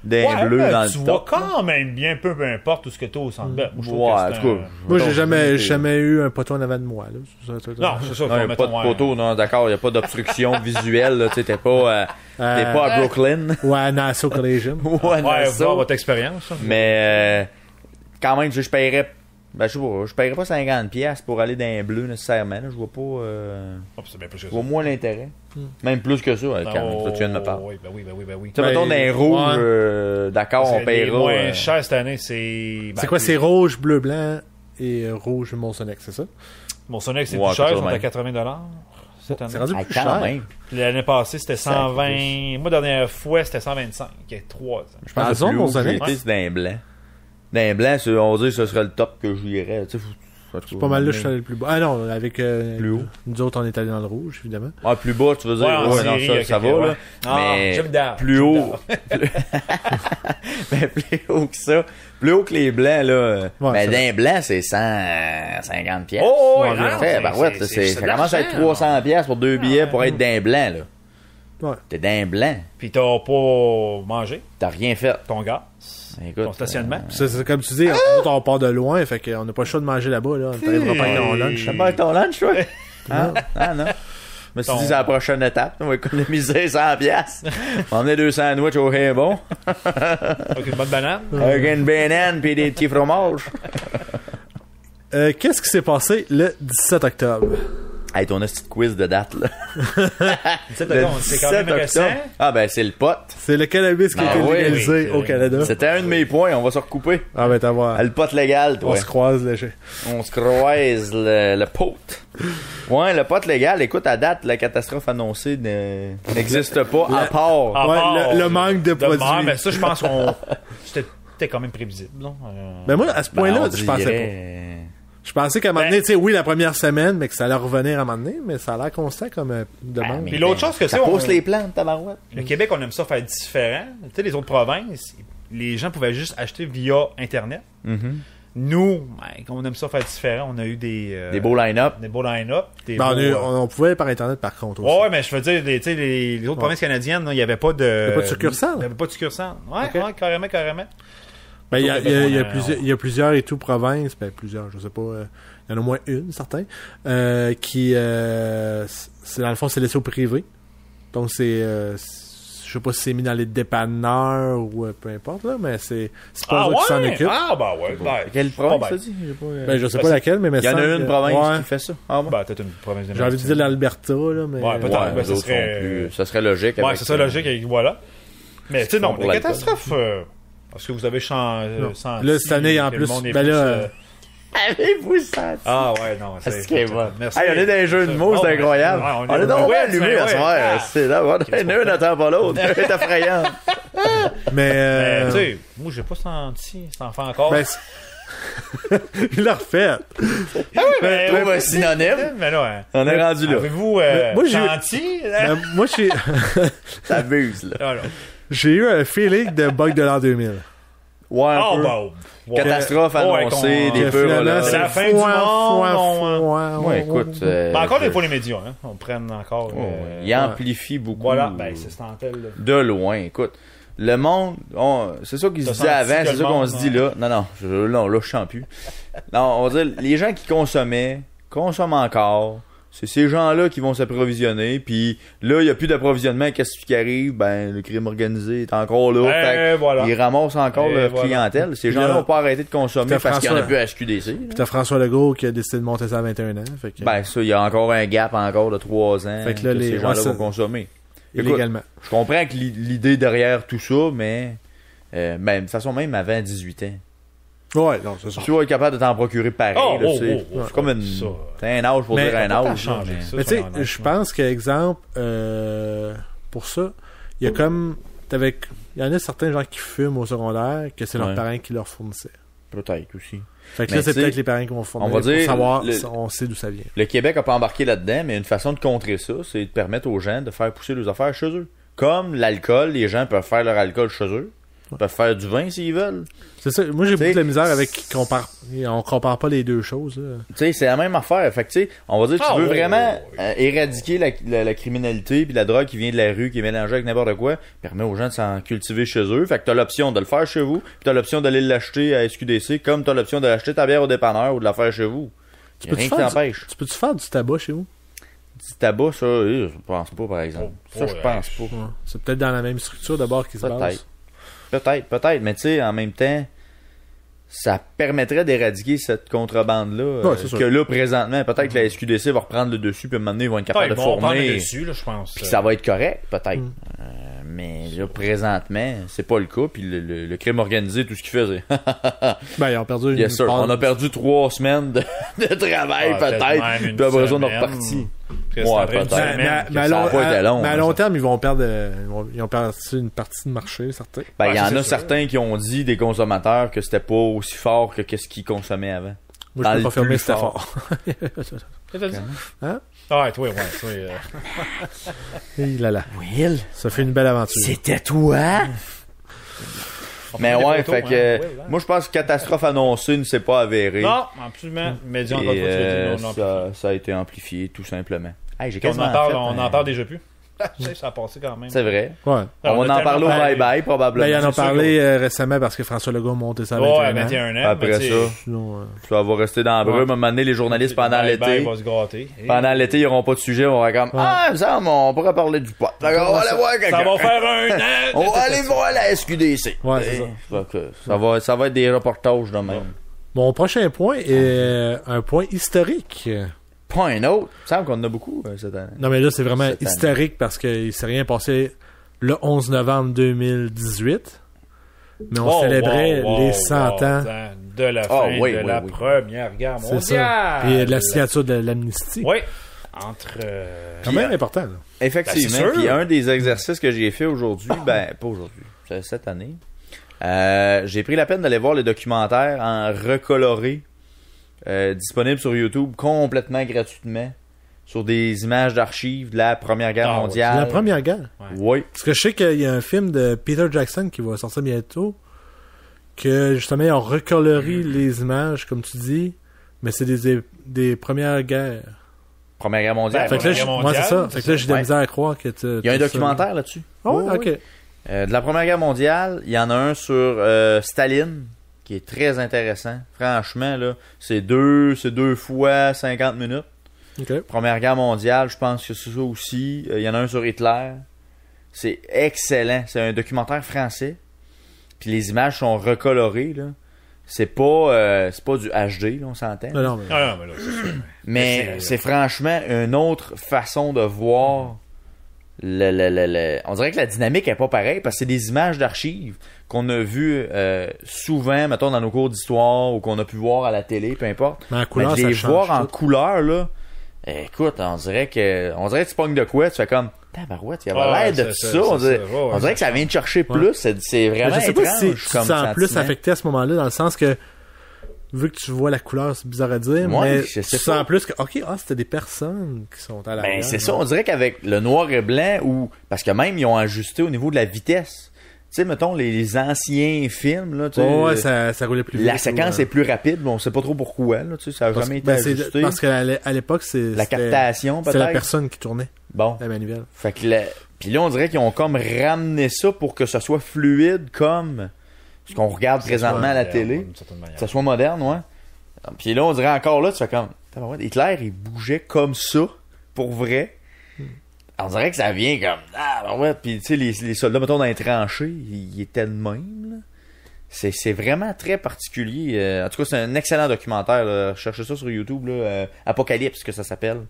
d'un bleu dans le top. Tu vas quand même bien, peu importe où ce que tu as au Centre Bell. Moi, j'ai jamais eu un poteau en avant de moi. Là. Non, c'est ça. Il n'y a pas de poteau, non, d'accord. Il n'y a pas d'obstruction visuelle. Tu t'es pas à Brooklyn. Ouais, à Nassau Collegium. Ouais, voir votre expérience. Mais quand même, je paierais. Je sais pas, je paierais pas 50$ pour aller dans un bleu nécessairement. Là. Je vois pas. Je vois moins l'intérêt. Même plus que ça, quand tu viens de me parler. Oui. Tu sais, mettons dans un rouge, d'accord, on paiera. Moins cher cette année, c'est. C'est quoi, c'est rouge, bleu, blanc et rouge Monsonex, c'est ça? Monsonex, c'est plus cher, ils sont à 80$. C'est rendu plus cher. Même. L'année passée, c'était 120. Moi, la dernière fois, c'était 125. Il y a 3 ans. Je pense que le plus haut que j'ai été, c'est d'un blanc. D'un blanc, on va dire que ce serait le top que j'irais. C'est pas mal là, je suis allé le plus bas. Ah non, avec plus haut. Nous autres, on est allé dans le rouge, évidemment. Ah, plus bas, tu veux dire? Ouais, non, ça va, là. Mais plus haut. Mais plus haut que ça. Plus haut que les blancs, là. Mais d'un blanc, c'est 150$. Oh, ça commence à être 300$ pour 2 billets pour être d'un blanc, là. Ouais. T'es d'un blanc. Puis t'as pas mangé. T'as rien fait. Ton gars. Écoute, ton stationnement. C'est comme tu dis, on part de loin, fait qu'on n'a pas le choix de manger là-bas, là. On t'arrivera pas avec ton lunch. T'as pas avec ton lunch, toi? Non. Je me suis dit, c'est la prochaine étape. On va économiser 100$. On va emmener 2 sandwichs au bon. Avec une bonne banane. Avec une banane pis des petits fromages. Qu'est-ce qui s'est passé le 17 octobre? Hey, ton petit quiz de date, là. C'est quand même récent. Ah, ben, c'est le pote. C'est le cannabis qui a été légalisé au Canada. C'était un de mes points, on va se recouper. Ah, ben, t'as voir. Le pote légal, toi. On se croise, léger. On se croise le pote. Ouais, le pote légal, écoute, à date, la catastrophe annoncée n'existe pas, à part. Ouais, le manque de produits. Mais ça, je pense qu'on. C'était quand même prévisible, non? Ben, moi, à ce point-là, je pensais pas. Je pensais qu'à un moment donné, tu sais, oui, la première semaine, mais que ça allait revenir à un moment donné, mais ça a l'air constant comme demande. Puis l'autre chose que ça pousse les plantes, tabarouette. Le Québec, on aime ça faire différent. Tu sais, les autres provinces, les gens pouvaient juste acheter via Internet. Nous, on aime ça faire différent. On a eu des beaux line-up. Des beaux line-up. On pouvait par Internet, par contre. Aussi. Ouais, mais je veux dire, les autres provinces canadiennes, il n'y avait pas de. Il n'y avait pas de succursale. Il n'y avait pas de succursale. Ouais, carrément. Ben, il y a plusieurs et tout provinces, ben plusieurs, je sais pas, il y en a au moins une, certains, qui, c'est, dans le fond, c'est laissé au privé. Donc c'est, je sais pas si c'est mis dans les dépanneurs ou peu importe, là, mais c'est pas eux qui s'en occupent. Ah, bah ouais. Quelle province, ça dit? Ben, je sais pas laquelle, mais il y en a une province qui fait ça. Ah, bah, peut-être une province de j'ai envie de dire l'Alberta, là, mais. Ouais, peut-être, ça serait logique. Ouais, c'est ça, logique, et voilà. Mais, tu sais, non, la catastrophe, parce que vous avez senti... Là, cette année, en plus, ben là... Avez-vous senti? Ah ouais, non, c'est... Merci. Hey, on est dans les jeux de mots, c'est incroyable. On est donc allumé à ce soir. C'est là, un n'attend pas l'autre. C'est effrayant. Mais tu sais, moi, j'ai pas senti cet enfant encore. Ben, il l'a refait. Ah oui, mais... Trouve un synonyme. Mais là, on est rendu là. Avez-vous senti? Moi, j'ai... T'abuses, là. J'ai eu un feeling de bug de l'an 2000. Ouais, un peu. Catastrophe annoncée, des peurs là. C'est la fin du monde. Ouais, écoute. Encore des fois les médias, hein. On prenne encore. Il amplifie beaucoup. Voilà, ben c'est cette antenne. De loin, écoute. Le monde, c'est ça qu'ils se disaient avant, c'est ça qu'on se dit là. Non, là, je sens plus. Non, on va dire, les gens qui consommaient, consomment encore. C'est ces gens-là qui vont s'approvisionner, puis là, il n'y a plus d'approvisionnement. Qu'est-ce qui arrive? Ben, le crime organisé est encore là. Voilà. Ils ramassent encore leur clientèle. Ces gens-là n'ont pas arrêté de consommer parce qu'il n'y en a plus à SQDC. Puis t'as François Legault qui a décidé de monter ça à 21 ans. Fait que... Ben, ça, il y a encore un gap de 3 ans fait que là, ces gens-là vont consommer. Illégalement. Écoute, je comprends que l'idée derrière tout ça, mais de toute façon, même avant 18 ans. Ouais, non, c'est ça. Tu vas être capable de t'en procurer pareil. C'est comme un âge pour dire un âge. Mais tu sais, je pense qu'exemple, pour ça, il y a comme. Il y en a certains gens qui fument au secondaire que c'est leurs parents qui leur fournissaient. Peut-être aussi. Fait que là, c'est peut-être les parents qui vont fournir. On va dire, pour savoir, on sait d'où ça vient. Le Québec n'a pas embarqué là-dedans, mais une façon de contrer ça, c'est de permettre aux gens de faire pousser leurs affaires chez eux. Comme l'alcool, les gens peuvent faire leur alcool chez eux. Ils peuvent faire du vin s'ils veulent. C'est ça. Moi, j'ai beaucoup de la misère avec on compare pas les deux choses. Tu sais, c'est la même affaire. Fait que, tu sais, on va dire, tu veux vraiment éradiquer la criminalité puis la drogue qui vient de la rue, qui est mélangée avec n'importe quoi, permet aux gens de s'en cultiver chez eux. Fait que t'as l'option de le faire chez vous, puis t'as l'option d'aller l'acheter à SQDC, comme t'as l'option d'acheter ta bière au dépanneur ou de la faire chez vous. Rien qui t'empêche. Tu peux-tu faire du tabac chez vous? Du tabac, ça, je pense pas, par exemple. Ça, je pense pas. Ouais. C'est peut-être dans la même structure d'abord qu'ils se basent. Peut-être, mais tu sais, en même temps, ça permettrait d'éradiquer cette contrebande-là. Que là, présentement, peut-être que la SQDC va reprendre le dessus, puis à un moment donné, ils vont être capables de fournir. Je pense. Puis ça va être correct, peut-être. Mais là, présentement, c'est pas le cas. Puis le crime organisé, tout ce qu'il faisait. Ben, ils ont perdu Yes, sir. On a perdu 3 semaines de travail, peut-être. Puis après ça, on est reparti. Ouais, peut-être. Mais à long terme, ils vont perdre ils ont perdu une partie de marché, certains. Ben, il y en a certains qui ont dit, des consommateurs, que c'était pas aussi fort que qu'est-ce qu'ils consommaient avant. Moi, je peux confirmer que c'était fort. Hein? Ah, toi. Will, ça fait une belle aventure. C'était toi? Mais ouais, fait que moi je pense que catastrophe annoncée ne s'est pas avérée. Non, absolument. Mais ça a été amplifié tout simplement. Hey, on en parle déjà plus. Ça a passé quand même. C'est vrai. Ouais. On va en parler au bye-bye probablement. Ben, ils en ont parlé récemment parce que François Legault a monté ça à 21 ans. Après ça va rester dans la brume. À un moment donné, les journalistes pendant l'été. Pendant l'été, ils n'auront pas de sujet. On va comme on pourrait parler du pot. On va aller voir quelqu'un. Ça va faire un an. On va aller voir la SQDC. Ouais, c'est ça. Ça va être des reportages de même. Mon prochain point est un point historique. Pas un autre. Il me semble qu'on en a beaucoup cette année. Non, mais là, c'est vraiment historique parce qu'il s'est rien passé le 11 novembre 2018. Mais on célébrait les 100 ans de la fin de la Première Guerre mondiale. C'est ça. Et de la signature de l'amnistie. Oui. Entre... quand même important, là. Effectivement. Puis un des exercices que j'ai fait aujourd'hui, pas aujourd'hui, cette année, j'ai pris la peine d'aller voir le documentaire en recoloré, disponible sur YouTube complètement gratuitement, sur des images d'archives de la Première Guerre mondiale. La Première Guerre? Oui. Parce que je sais qu'il y a un film de Peter Jackson qui va sortir bientôt, que justement, ils ont recoloré les images, comme tu dis, mais c'est des Premières Guerres. Première Guerre mondiale. Fait que là, c'est ça. Fait que là, j'ai de la misère à croire que tu... Il y a un documentaire là-dessus. Oh, ok. De la Première Guerre mondiale, il y en a un sur Staline, qui est très intéressant. Franchement, là, c'est deux fois 50 minutes. Okay. Première Guerre mondiale, je pense que c'est ça aussi. Il y en a un sur Hitler. C'est excellent. C'est un documentaire français. Puis les images sont recolorées, là. C'est pas du HD, là, on s'entend. Non, mais là, c'est sûr. Mais c'est franchement une autre façon de voir on dirait que la dynamique est pas pareille parce que c'est des images d'archives qu'on a vues souvent, mettons, dans nos cours d'histoire ou qu'on a pu voir à la télé, peu importe. Mais en couleur, les voir en couleur, là, écoute, on dirait que tu pognes de quoi, tu fais comme tabarouette, il y avait l'air de ça. On dirait que ça vient de chercher plus. C'est vraiment je sais pas si tu comme te sens plus affecté à ce moment-là, dans le sens que vu que tu vois la couleur, c'est bizarre à dire, mais tu sens plus que c'était des personnes qui sont à la guerre. C'est ça, on dirait qu'avec le noir et blanc, parce que même ils ont ajusté au niveau de la vitesse. Tu sais, mettons, les anciens films, là, tu sais. ça roulait plus vite. La séquence est plus rapide, mais on sait pas trop pourquoi, là, tu sais, ça a jamais été ajusté. Parce qu'à l'époque, la captation, peut-être. C'était la personne qui tournait. Bon. La manivelle. Fait que puis là, on dirait qu'ils ont comme ramené ça pour que ça soit fluide comme ce qu'on regarde présentement à la télé. Que ça soit moderne, ouais. Puis là, on dirait encore là, tu fais comme, Hitler, il bougeait comme ça, pour vrai. On dirait que ça vient comme, puis tu sais, les soldats, mettons, dans les tranchées, ils étaient de même, là. C'est vraiment très particulier. En tout cas, c'est un excellent documentaire, là. Cherchez ça sur YouTube, là. Apocalypse, que ça s'appelle.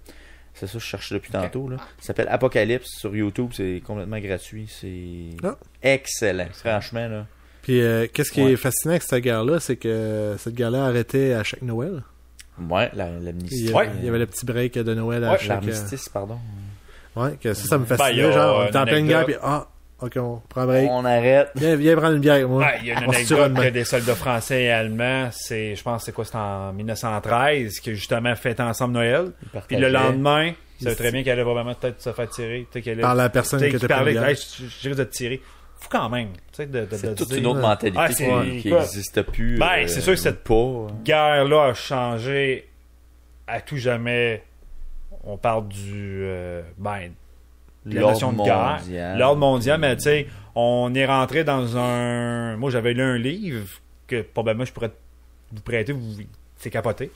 C'est ça que je cherche depuis tantôt, là. Ça s'appelle Apocalypse sur YouTube, c'est complètement gratuit. C'est excellent, franchement, là. Puis, qu'est-ce qui est fascinant avec cette guerre-là, c'est que cette guerre-là arrêtait à chaque Noël. Ouais, l'amnistie. Il y avait le petit break de Noël à chaque... l'armistice, pardon. Ouais, que ça me fascinait, genre, on était en pleine guerre, puis ok, on prend un break. On arrête. Viens prendre une bière, moi. Il y a une anecdote que des soldats français et allemands, je pense c'est en 1913, qui justement fêtaient ensemble Noël. Puis le lendemain, ça savait très bien qu'elle allait probablement peut-être se faire tirer. Par la personne qui était parlait, je risque de te tirer. Faut quand même, tu sais, c'est toute une autre mentalité qui n'existe plus. C'est sûr que cette guerre-là a changé à tout jamais. On parle la notion de guerre, l'ordre mondial, mais tu sais, on est rentré dans un... Moi, j'avais lu un livre que probablement je pourrais vous prêter, c'est capoté.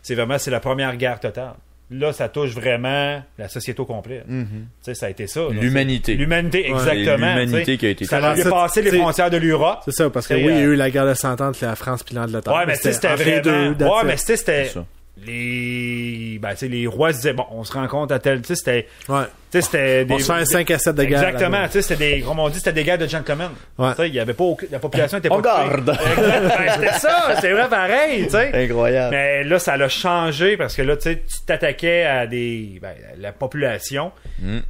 C'est la première guerre totale. Là, ça touche vraiment la société au complet. Tu sais, ça a été ça. L'humanité. L'humanité, exactement. L'humanité qui a été ça a dépassé les frontières de l'Europe. C'est ça, parce que il y a eu la guerre de 100 ans entre la France et l'Angleterre. Ouais, mais c'était vraiment... Ouais, mais c'était... Les rois disaient, bon, on se rencontre à tel... Tu sais, c'était... Ouais. Tu sais, c'était on se fait un 5 à 7 de guerre. Exactement. Tu sais, c'était des... Comme on dit, c'était des guerres de gentlemen. Ouais. Tu sais, il y avait pas... La population était pas... On garde! C'était ça! C'est vrai pareil, tu sais. Incroyable. Mais là, ça l'a changé parce que là, tu sais, tu t'attaquais à la population.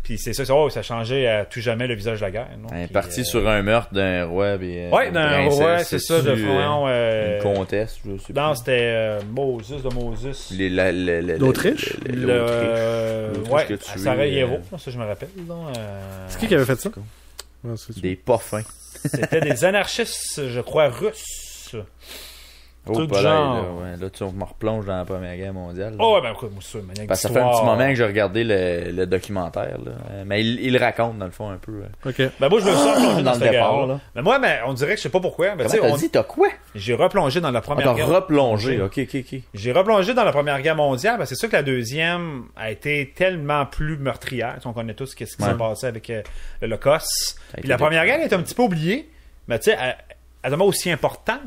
Puis c'est ça, ça a changé à tout jamais le visage de la guerre. On est parti sur un meurtre d'un roi. Ouais, d'un roi, c'est ça, de front. Une comtesse, je sais pas. Non, c'était Moses. L'Autriche? Ouais, à Sarajevo, ça je me rappelle. C'est qui avait fait ça? Des pas fins. C'était des anarchistes, je crois, russes. Oh, pas là, tu me replonges dans la Première Guerre mondiale. Oh, ouais, ben écoute, moi, ça fait un petit moment que j'ai regardé le documentaire, là. Mais il le raconte, dans le fond, un peu. OK. Ben moi, je me sens replongé dans cette guerre-là. Mais moi, on dirait que je sais pas pourquoi. Ben, t'as dit, t'as quoi? J'ai replongé dans la Première Guerre. T'as replongé, ok. J'ai replongé dans la Première Guerre mondiale, c'est sûr que la deuxième a été tellement plus meurtrière. On connaît tous ce qui s'est passé avec l'Holocauste. Puis la Première Guerre est un petit peu oubliée, mais tu sais, elle est aussi importante.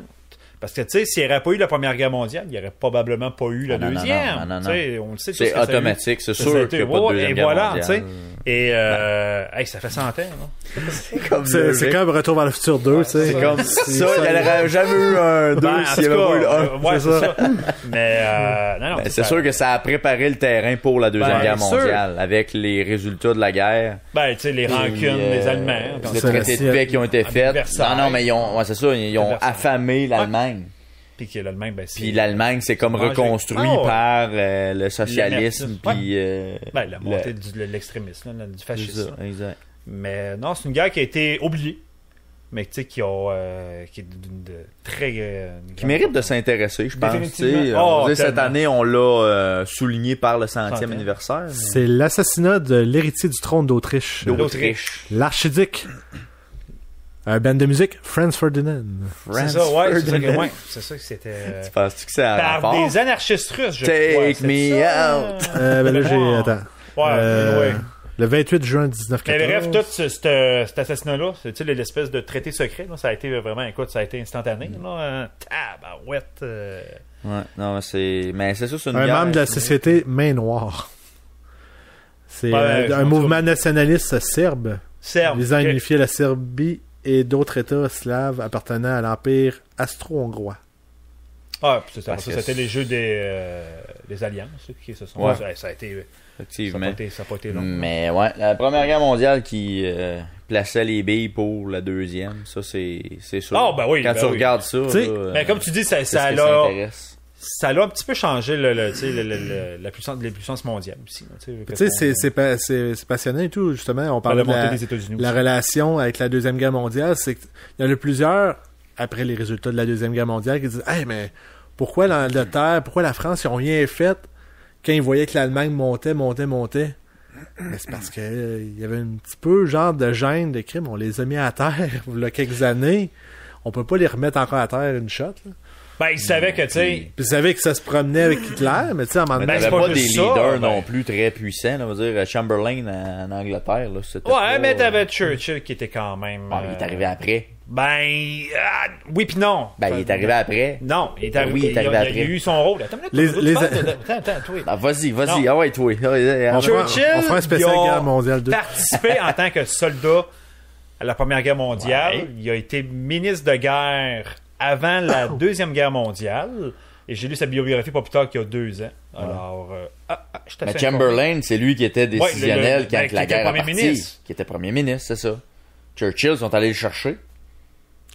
Parce que, tu sais, s'il n'y aurait pas eu la Première Guerre mondiale, il n'y aurait probablement pas eu la deuxième. Non. On le sait, c'est automatique, c'est sûr qu'il n'y a pas de deuxième guerre mondiale. Et ça fait 100 ans, non? C'est comme Retour vers le futur 2, tu sais. C'est comme ça, il n'y aurait jamais eu un 2 s'il n'y avait pas eu un. Ouais, c'est ça. Mais, non, c'est sûr que ça a préparé le terrain pour la Deuxième Guerre mondiale, avec les résultats de la guerre. Ben, tu sais, les rancunes des Allemands. Les traités de paix qui ont été faits. Non, mais ils ont affamé l'Allemagne. Puis l'Allemagne, puis l'Allemagne, c'est comme reconstruit par le socialisme, puis la montée de l'extrémisme, du fascisme. C'est ça, exact. Mais non, c'est une guerre qui a été oubliée, mais tu sais qui est d'une très qui mérite de s'intéresser, je pense. Cette année, on l'a souligné par le 100e anniversaire. C'est l'assassinat de l'héritier du trône d'Autriche. L'archiduc. Un band de musique, Franz Ferdinand. C'est ça, ouais. C'est ça que c'était. Tu penses-tu que c'est à par rapport? des anarchistes russes, je crois. Take me out! Là, j'ai... Attends. Ouais. Le 28 juin 1914. Mais bref, tout cet assassinat-là, c'est l'espèce de traité secret, là, ça a été vraiment, ça a été instantané. Tabarouette. Ouais, non, mais c'est ça, c'est une guerre. Un membre de la société Main Noire. C'est un mouvement nationaliste serbe visant à unifier la Serbie et d'autres États slaves appartenant à l'Empire austro-hongrois. Ah, c'était les jeux des alliances qui se sont... Ouais. Ça a été... Effectivement. Ça n'a pas été long. Mais ouais, la Première Guerre mondiale qui plaçait les billes pour la deuxième, ça c'est sûr. Ah, ben oui. Quand tu regardes ça... mais comme tu dis, ça a un petit peu changé les puissances mondiales aussi. Tu sais, c'est passionnant et tout, justement. On parlait de la relation avec la Deuxième Guerre mondiale. C'est qu'il y en a plusieurs, après les résultats de la Deuxième Guerre mondiale, qui disent « Hey, mais pourquoi l'Angleterre, pourquoi la France, ils n'ont rien fait quand ils voyaient que l'Allemagne montait? » Mais c'est parce que il y avait un petit peu genre de gêne de crime. On les a mis à terre il y a quelques années. On peut pas les remettre encore à terre une shot, là. Ben, ils savaient que, tu sais... Puis ils savaient que ça se promenait avec Hitler, mais tu sais, à un moment donné... Mais t'avais pas des leaders non plus très puissants, là, on va dire Chamberlain en Angleterre, là, c'était mais t'avais Churchill qui était quand même... il est arrivé après. Oui pis non. Il est arrivé après. Non, il est arrivé, il est arrivé après. Il a eu son rôle. Attends, toi. Vas-y. Ah ouais, toi. Churchill, on fera un spécial guerre mondiale 2. Participé en tant que soldat à la Première Guerre mondiale. Ouais. Il a été ministre de guerre avant la Deuxième Guerre mondiale. Et j'ai lu sa biographie pas plus tard qu'il y a 2 ans. Alors, mais Chamberlain, c'est lui qui était décisionnel quand la guerre est partie. Qui était premier ministre, c'est ça. Churchill sont allés le chercher.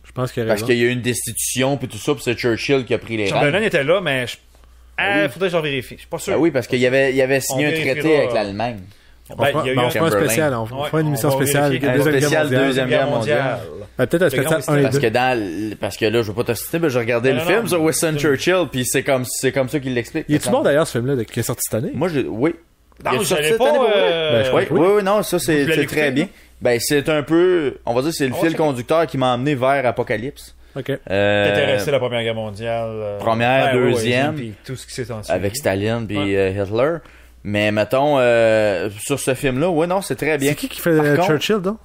Je pense qu'il parce qu'il y a eu une destitution puis tout ça, puis c'est Churchill qui a pris les rênes. Chamberlain était là, mais faudrait que j'en vérifie. Je suis pas sûr. Oui, parce qu'il avait signé un traité avec l'Allemagne. On fera un spécial, on fera une émission spéciale. Deuxième Guerre mondiale. Peut-être un spécial 1 et 2. Parce que là, je veux pas te citer, mais j'ai regardé le film sur Winston Churchill, puis c'est comme ça qu'il l'explique. Il est-tu bon d'ailleurs, ce film-là, qui est sorti cette année? Oui. Non, je savais pas. Oui, non, ça c'est très bien. C'est un peu, on va dire, c'est le fil conducteur qui m'a amené vers Apocalypse. Ok. T'intéressé à la Première Guerre mondiale. Première, deuxième. Puis tout ce qui s'est ensuite. Avec Staline puis Hitler. Mais mettons, sur ce film-là, non, c'est très bien. C'est qui fait Churchill, donc?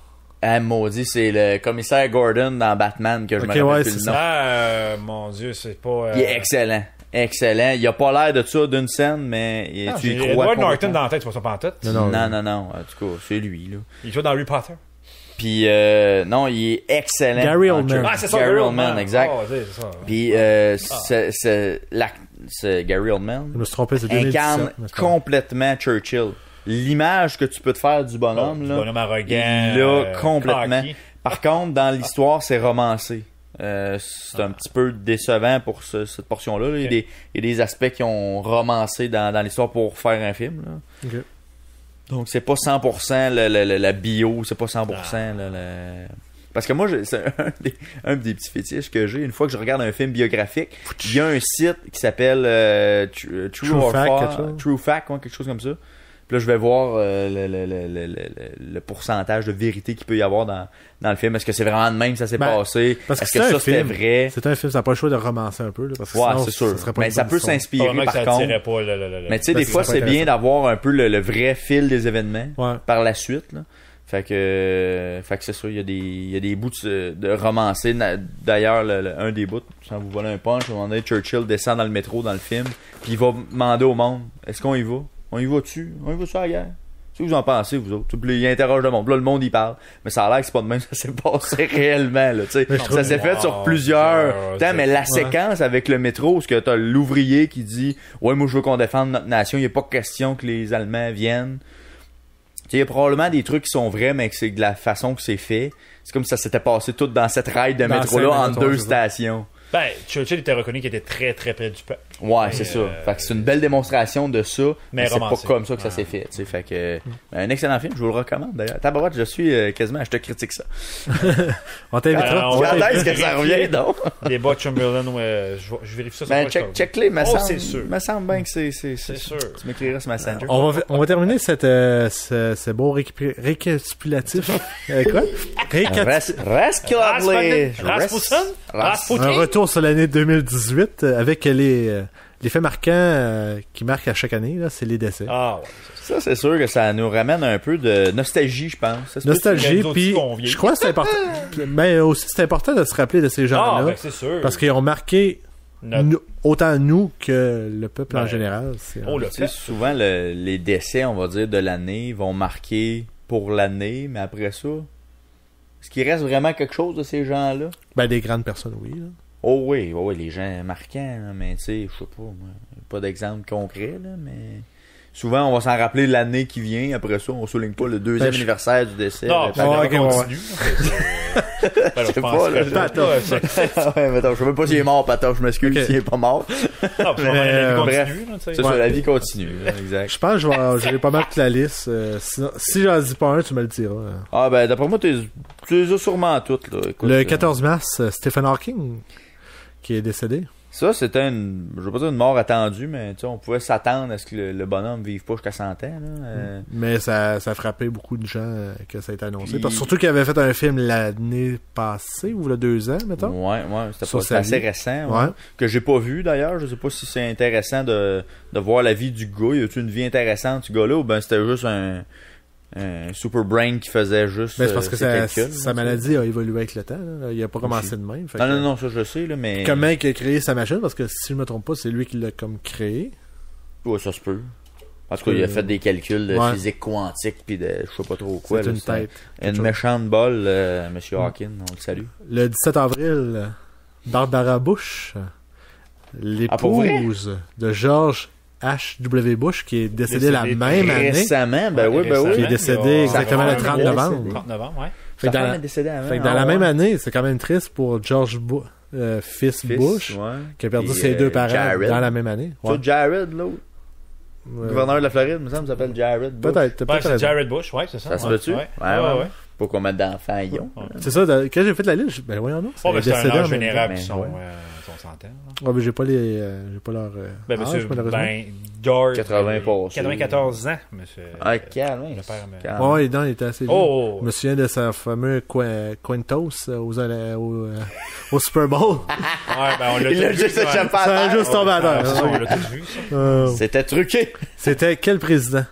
Maudit, c'est le commissaire Gordon dans Batman que je me rappelle plus le nom. Mon Dieu, c'est pas... Il est excellent. Il a pas l'air de ça d'une scène, mais tu y crois. Edward Norton dans la tête, c'est pas ça pantoute. Non. En tout cas, c'est lui, là. Il joue dans Harry Potter. Puis, non, il est excellent. Gary Oldman. C'est ça, Gary Oldman, exact. C'est ça. Puis, c'est Gary Oldman. Je me suis trompé, c'est 2017. Incarne complètement Churchill. L'image que tu peux te faire du bonhomme, là. Du bonhomme arrogant. Là, complètement. Par contre, dans l'histoire, c'est romancé. C'est un petit peu décevant pour cette portion-là. Okay. Il y a des aspects qui ont romancé dans l'histoire pour faire un film. Là. Okay. Donc, c'est pas 100% la bio, c'est pas 100% Parce que moi, c'est un des petits fétiches que j'ai. Une fois que je regarde un film biographique, il y a un site qui s'appelle True Fact, quelque chose comme ça. Puis là, je vais voir le pourcentage de vérité qu'il peut y avoir dans le film. Est-ce que c'est vraiment de même que ça s'est passé? Parce Est-ce que ça, c'était vrai? C'est un film, ça n'a pas le choix de romancer un peu. Là, parce que sinon, c'est sûr. Ça mais ça peut s'inspirer, par contre. Mais tu sais, des fois, c'est bien d'avoir un peu le vrai fil des événements par la suite. Là. Fait que c'est ça, il y a des bouts de romancés. D'ailleurs, un des bouts, sans vous voler un punch, à un moment donné, Churchill descend dans le métro dans le film, puis il va demander au monde, est-ce qu'on y va? On y va-tu? On y va-tu à la guerre? Qu'est-ce que vous en pensez, vous autres? Puis il interroge le monde. Puis là, le monde, il parle. Mais ça a l'air que c'est pas de même, ça s'est passé réellement, là, tu sais. Ça s'est fait sur plusieurs temps, mais la séquence avec le métro, où t'as l'ouvrier qui dit, ouais, moi, je veux qu'on défende notre nation, il n'y a pas question que les Allemands viennent. Il y a probablement des trucs qui sont vrais, mais que c'est de la façon que c'est fait. C'est comme si ça s'était passé tout dans cette rail de métro-là en 2 stations. Ben, Churchill était reconnu qu'il était très très près du peuple. Ouais, c'est ça. Fait que c'est une belle démonstration de ça, mais c'est pas comme ça que ça s'est fait. T'sais. Fait que un excellent film, je vous le recommande d'ailleurs. Tabarouette, je suis quasiment, je te critique ça. On t'invitera. Quand est-ce que ça revient donc? Les bas de Chamberlain, je vérifie ça. Ben, check-les, c'est sûr. Me semble bien que c'est sûr. Tu m'écriras sur Messenger. On va terminer ce beau récapitulatif. Quoi? Rasputin? Un retour sur l'année 2018 avec les faits marquants qui marquent à chaque année, là, c'est les décès. Ah ouais. Ça, c'est sûr que ça nous ramène un peu de nostalgie, je pense. Nostalgie, puis je crois que c'est important. Mais aussi, c'est important de se rappeler de ces gens-là. Ah, ben c'est sûr. Parce qu'ils ont marqué autant nous que le peuple en général. Souvent, les décès, on va dire, de l'année vont marquer pour l'année, mais après ça, est-ce qu'il reste vraiment quelque chose de ces gens-là? Ben, des grandes personnes, oui. Là. Oh oui, les gens marquants, là, mais tu sais, je sais pas, moi, pas d'exemple concret, là, mais souvent on va s'en rappeler l'année qui vient, après ça on souligne pas le 2e anniversaire du décès. Non, on continue. Je sais pas, là. Patoche. Je sais même pas s'il est mort, Patoche, je m'excuse s'il est pas mort. Non, bref, c'est ça, la vie continue. Exact. Je pense que je vais pas mal toute la liste. Sinon, si j'en dis pas un, tu me le diras. Ah ben, d'après moi, tu les as sûrement toutes, là. Écoute, le 14 mars, Stephen Hawking, qui est décédé. Ça, c'était je veux pas dire une mort attendue, mais tu sais, on pouvait s'attendre à ce que le bonhomme vive pas jusqu'à 100 ans. Là. Mais ça a frappé beaucoup de gens que ça a été annoncé. Parce que surtout qu'il avait fait un film l'année passée, ou il y a 2 ans, mettons. Ouais, c'était assez récent. Que j'ai pas vu d'ailleurs. Je sais pas si c'est intéressant de voir la vie du gars. Y a-tu une vie intéressante, ce gars-là, ou ben c'était juste un super brain qui faisait juste mais c'est parce que sa maladie a évolué avec le temps, là. Il a pas commencé de même. Non, ça je sais, là, mais comment il a créé sa machine, parce que si je me trompe pas, c'est lui qui l'a comme créé. Ouais, ça se peut. Parce qu'il a fait des calculs de physique quantique puis de je sais pas trop quoi. C'est une tête. Une méchante bolle, Monsieur Hawking, on le salue. Le 17 avril, Barbara Bush, l'épouse de George H.W. Bush, qui est décédé la même année. Récemment, oui. Qui est décédé exactement le 30 novembre. 30 novembre, ouais. Fait que dans la même année, c'est quand même triste pour George fils Bush, qui a perdu ses 2 parents dans la même année. Ouais. C'est Jared, l'autre. Gouverneur de la Floride, il me semble, s'appelle Jared Bush. Peut-être. C'est Jared Bush, ouais, c'est ça. Ça se peut-tu? Ouais. Pour combien d'enfants ils ont. C'est ça, quand j'ai fait la liste, ben voyons donc. C'est un âge vénérable qui sont centaines. Ouais, mais j'ai pas leur monsieur, George 94 ans, monsieur. Ah, calme. Ouais, il était assez vieux. Je me souviens de sa fameuse Quintos au Super Bowl. On l'a juste échappé à terre. Ça a juste tombé à terre. On l'a tous vu, ça. C'était truqué. C'était quel président?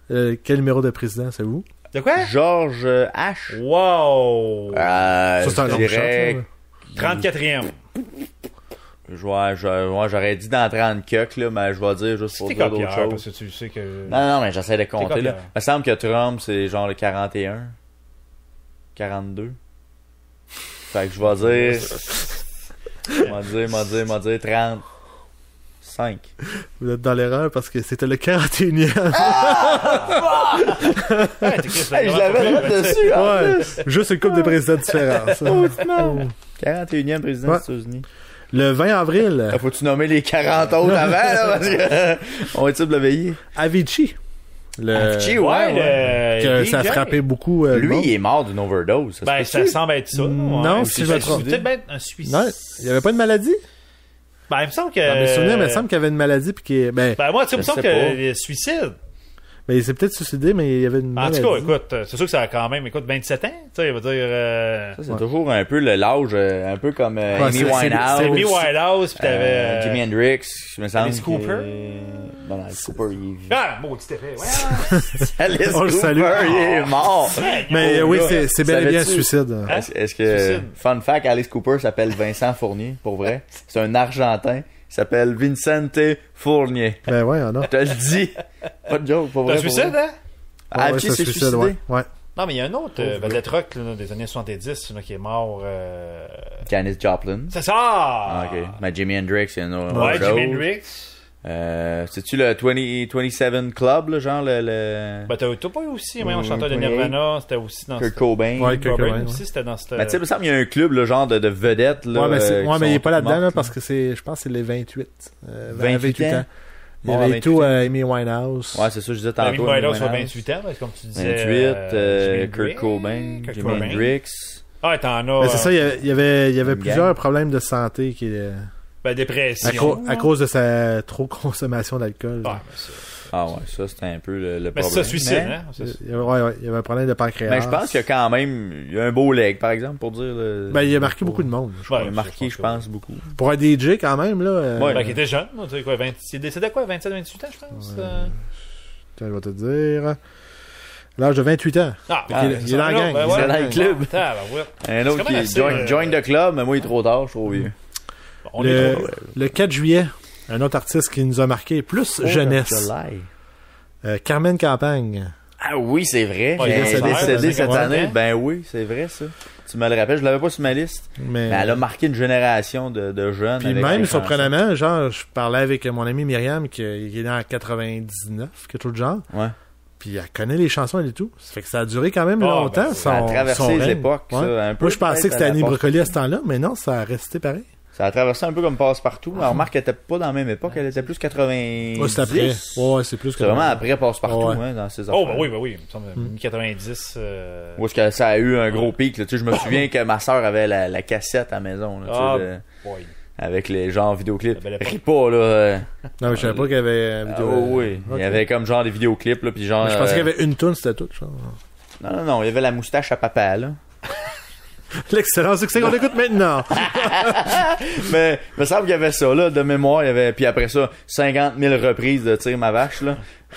Quel numéro de président, c'est vous? De quoi? George H. Wow! Ça, c'est un long shot. 34e. J'aurais dit dans 30 cucks, là, mais je vais dire juste pour dire d'autres choses. Parce que tu sais que... Non, mais j'essaie de compter, là. Il me semble que Trump, c'est genre le 41. 42. Fait que je vais dire... M'a dire 35. Vous êtes dans l'erreur parce que c'était le 41e. Je l'avais dessus, ouais. Juste une couple de présidents différents. 41e président des États-Unis. Le 20 avril. Faut-tu nommer les 40 autres avant, là, parce que on va-tu le veiller? Avicii. Avicii, ouais. Que ça a frappé beaucoup. Lui, il est mort d'une overdose. Ça semble être ça. Non, si je me trompe. Peut-être bien un suicide. Non, il n'y avait pas de maladie? Il me semble que... Dans mes souvenirs, il me semble qu'il y avait une maladie puis qu'il... moi, tu me semble que suicide. Mais il s'est peut-être suicidé, mais il y avait une maladie. En tout cas, écoute, c'est sûr que ça a quand même, 27 ans, tu sais, il va dire... Ça, c'est toujours un peu l'âge, un peu comme Amy Winehouse. Amy Winehouse, puis t'avais... Jimi Hendrix, je me semble. Alice Cooper. Non, Alice Cooper, il est... Ah, maudit effet. Alice On le Cooper, salue. il est mort. Mais oui, c'est bel et bien un Savais-tu? suicide. Hein? Est-ce que... Fun fact, Alice Cooper s'appelle Vincent Fournier, pour vrai. C'est un Argentin. Il s'appelle Vincente Fournier. Ben ouais, on a. Je te le dis. Pas de joke, pour T'as vrai. un suicide, hein? Ah, Ouais, puis ça c'est suicide, suicidé. ouais. Non, mais il y a un autre vedette rock là, des années 70 là, qui est mort. Janis Joplin. C'est ça! Ah, ok. Mais Jimi Hendrix, il y a une autre Ouais, chose. Jimi Hendrix. C'est-tu le 27 Club, là, genre le... Ben, t'as pas eu aussi, même, un chanteur de Nirvana, c'était aussi dans Kurt Cobain. Ouais, Kurt Cobain, aussi, ouais. c'était dans cette... Mais tu sais, il me semble qu'il y a un club, le genre de vedettes, là. Ouais, mais il est pas là-dedans, là, mortes, parce que c'est, je pense que c'est les 28. 28 ans. Il y avait tout Amy Winehouse. Ouais, c'est ça, je disais Amy tantôt. Winehouse Amy a Winehouse. 28 ans, parce que comme tu disais... 28, Kurt Cobain, Jimi Hendrix. Ah, t'en as... Mais c'est ça, il y avait plusieurs problèmes de santé qui, Ben, dépression. à cause de sa trop consommation d'alcool. Ah, mais ça... Ah ouais, ça c'était un peu le Mais problème. c'est ça, suicide, Mais- hein? Il y avait un problème de pancréas. Mais je pense qu'il y a quand même il y a un beau leg, par exemple, pour dire... Ben, il a marqué beaucoup de monde. Ouais, Il a marqué, je pense, beaucoup. Pour un DJ, quand même, là. Ouais. Ben, qui était jeune, tu sais quoi, il est décédé à quoi, 27, 28 ans, je pense? Tiens, je vais te dire. L'âge de 28 ans. Ah, il est dans la gang. Il est dans le club. Un autre quand qui même est assez, join the club, mais moi il est trop tard, je suis trop vieux. On est trop... Le 4 juillet, un autre artiste qui nous a marqué plus jeunesse. July. Carmen Campagne. Ah oui, c'est vrai. Ouais, Elle il est est décédée cette 50 année. ans. Ben oui, c'est vrai ça. Tu me le rappelles, je l'avais pas sur ma liste. Mais Mais elle a marqué une génération de jeunes. puis avec même, ses surprenamment, genre, je parlais avec mon amie Myriam, qui est née en 99, quelque chose de genre. chansons. Ouais. Puis elle connaît les chansons et tout. Ça fait que ça a duré quand même Ah, longtemps. ben, Ça a son traversé les règne. époques, ça, Ouais. un peu Moi, je pensais peut-être que c'était à Annie la Brocoli à ce temps-là, mais non, ça a resté pareil. Ça a traversé un peu comme Passe-Partout. Mais remarque qu'elle était pas dans la même époque, elle était plus 90. Ouais, c'est après. Ouais, c'est plus que C'est vraiment après Passe-Partout, Ouais. hein, dans ses affaires. Oh, ben oui, il me semble, 90... Où est-ce que ça a eu un gros pic, là. Tu sais, je me souviens que ma soeur avait la cassette à la maison, là, tu sais, Ah, de- avec les genres vidéoclips. La belle époque. Ris pas, là. Non, mais je savais pas qu'il y avait une vidéo. Oh, oui. Ok. Il y avait comme genre des vidéoclips, là, puis genre... Je pensais qu'il y avait une toune, c'était tout. Genre. Non, il y avait la moustache à papa, là. L'excellent succès qu'on écoute maintenant. Mais il me semble qu'il y avait ça, là, de mémoire. Il y avait, puis après ça, 50 000 reprises de Tire ma vache, là.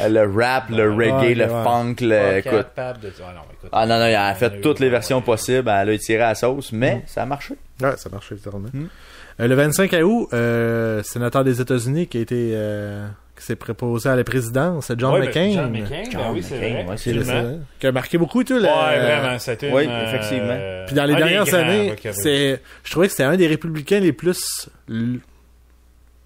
Le rap, le reggae, le ouais. funk, écoute. écoute. Ah non, il a fait toutes les versions possibles. Elle a tiré à la sauce, mais ça a marché. Ouais, ça marche évidemment. Le 25 août, sénateur des États-Unis qui a été qui s'est préposé à la présidence, John McCain. John McCain, ben oui, c'est vrai. ouais, Qui est Absolument. décédé, qui a marqué beaucoup tout. Ouais, vraiment, c'était Oui, effectivement. Puis dans les dernières années, je trouvais que c'était un des républicains les plus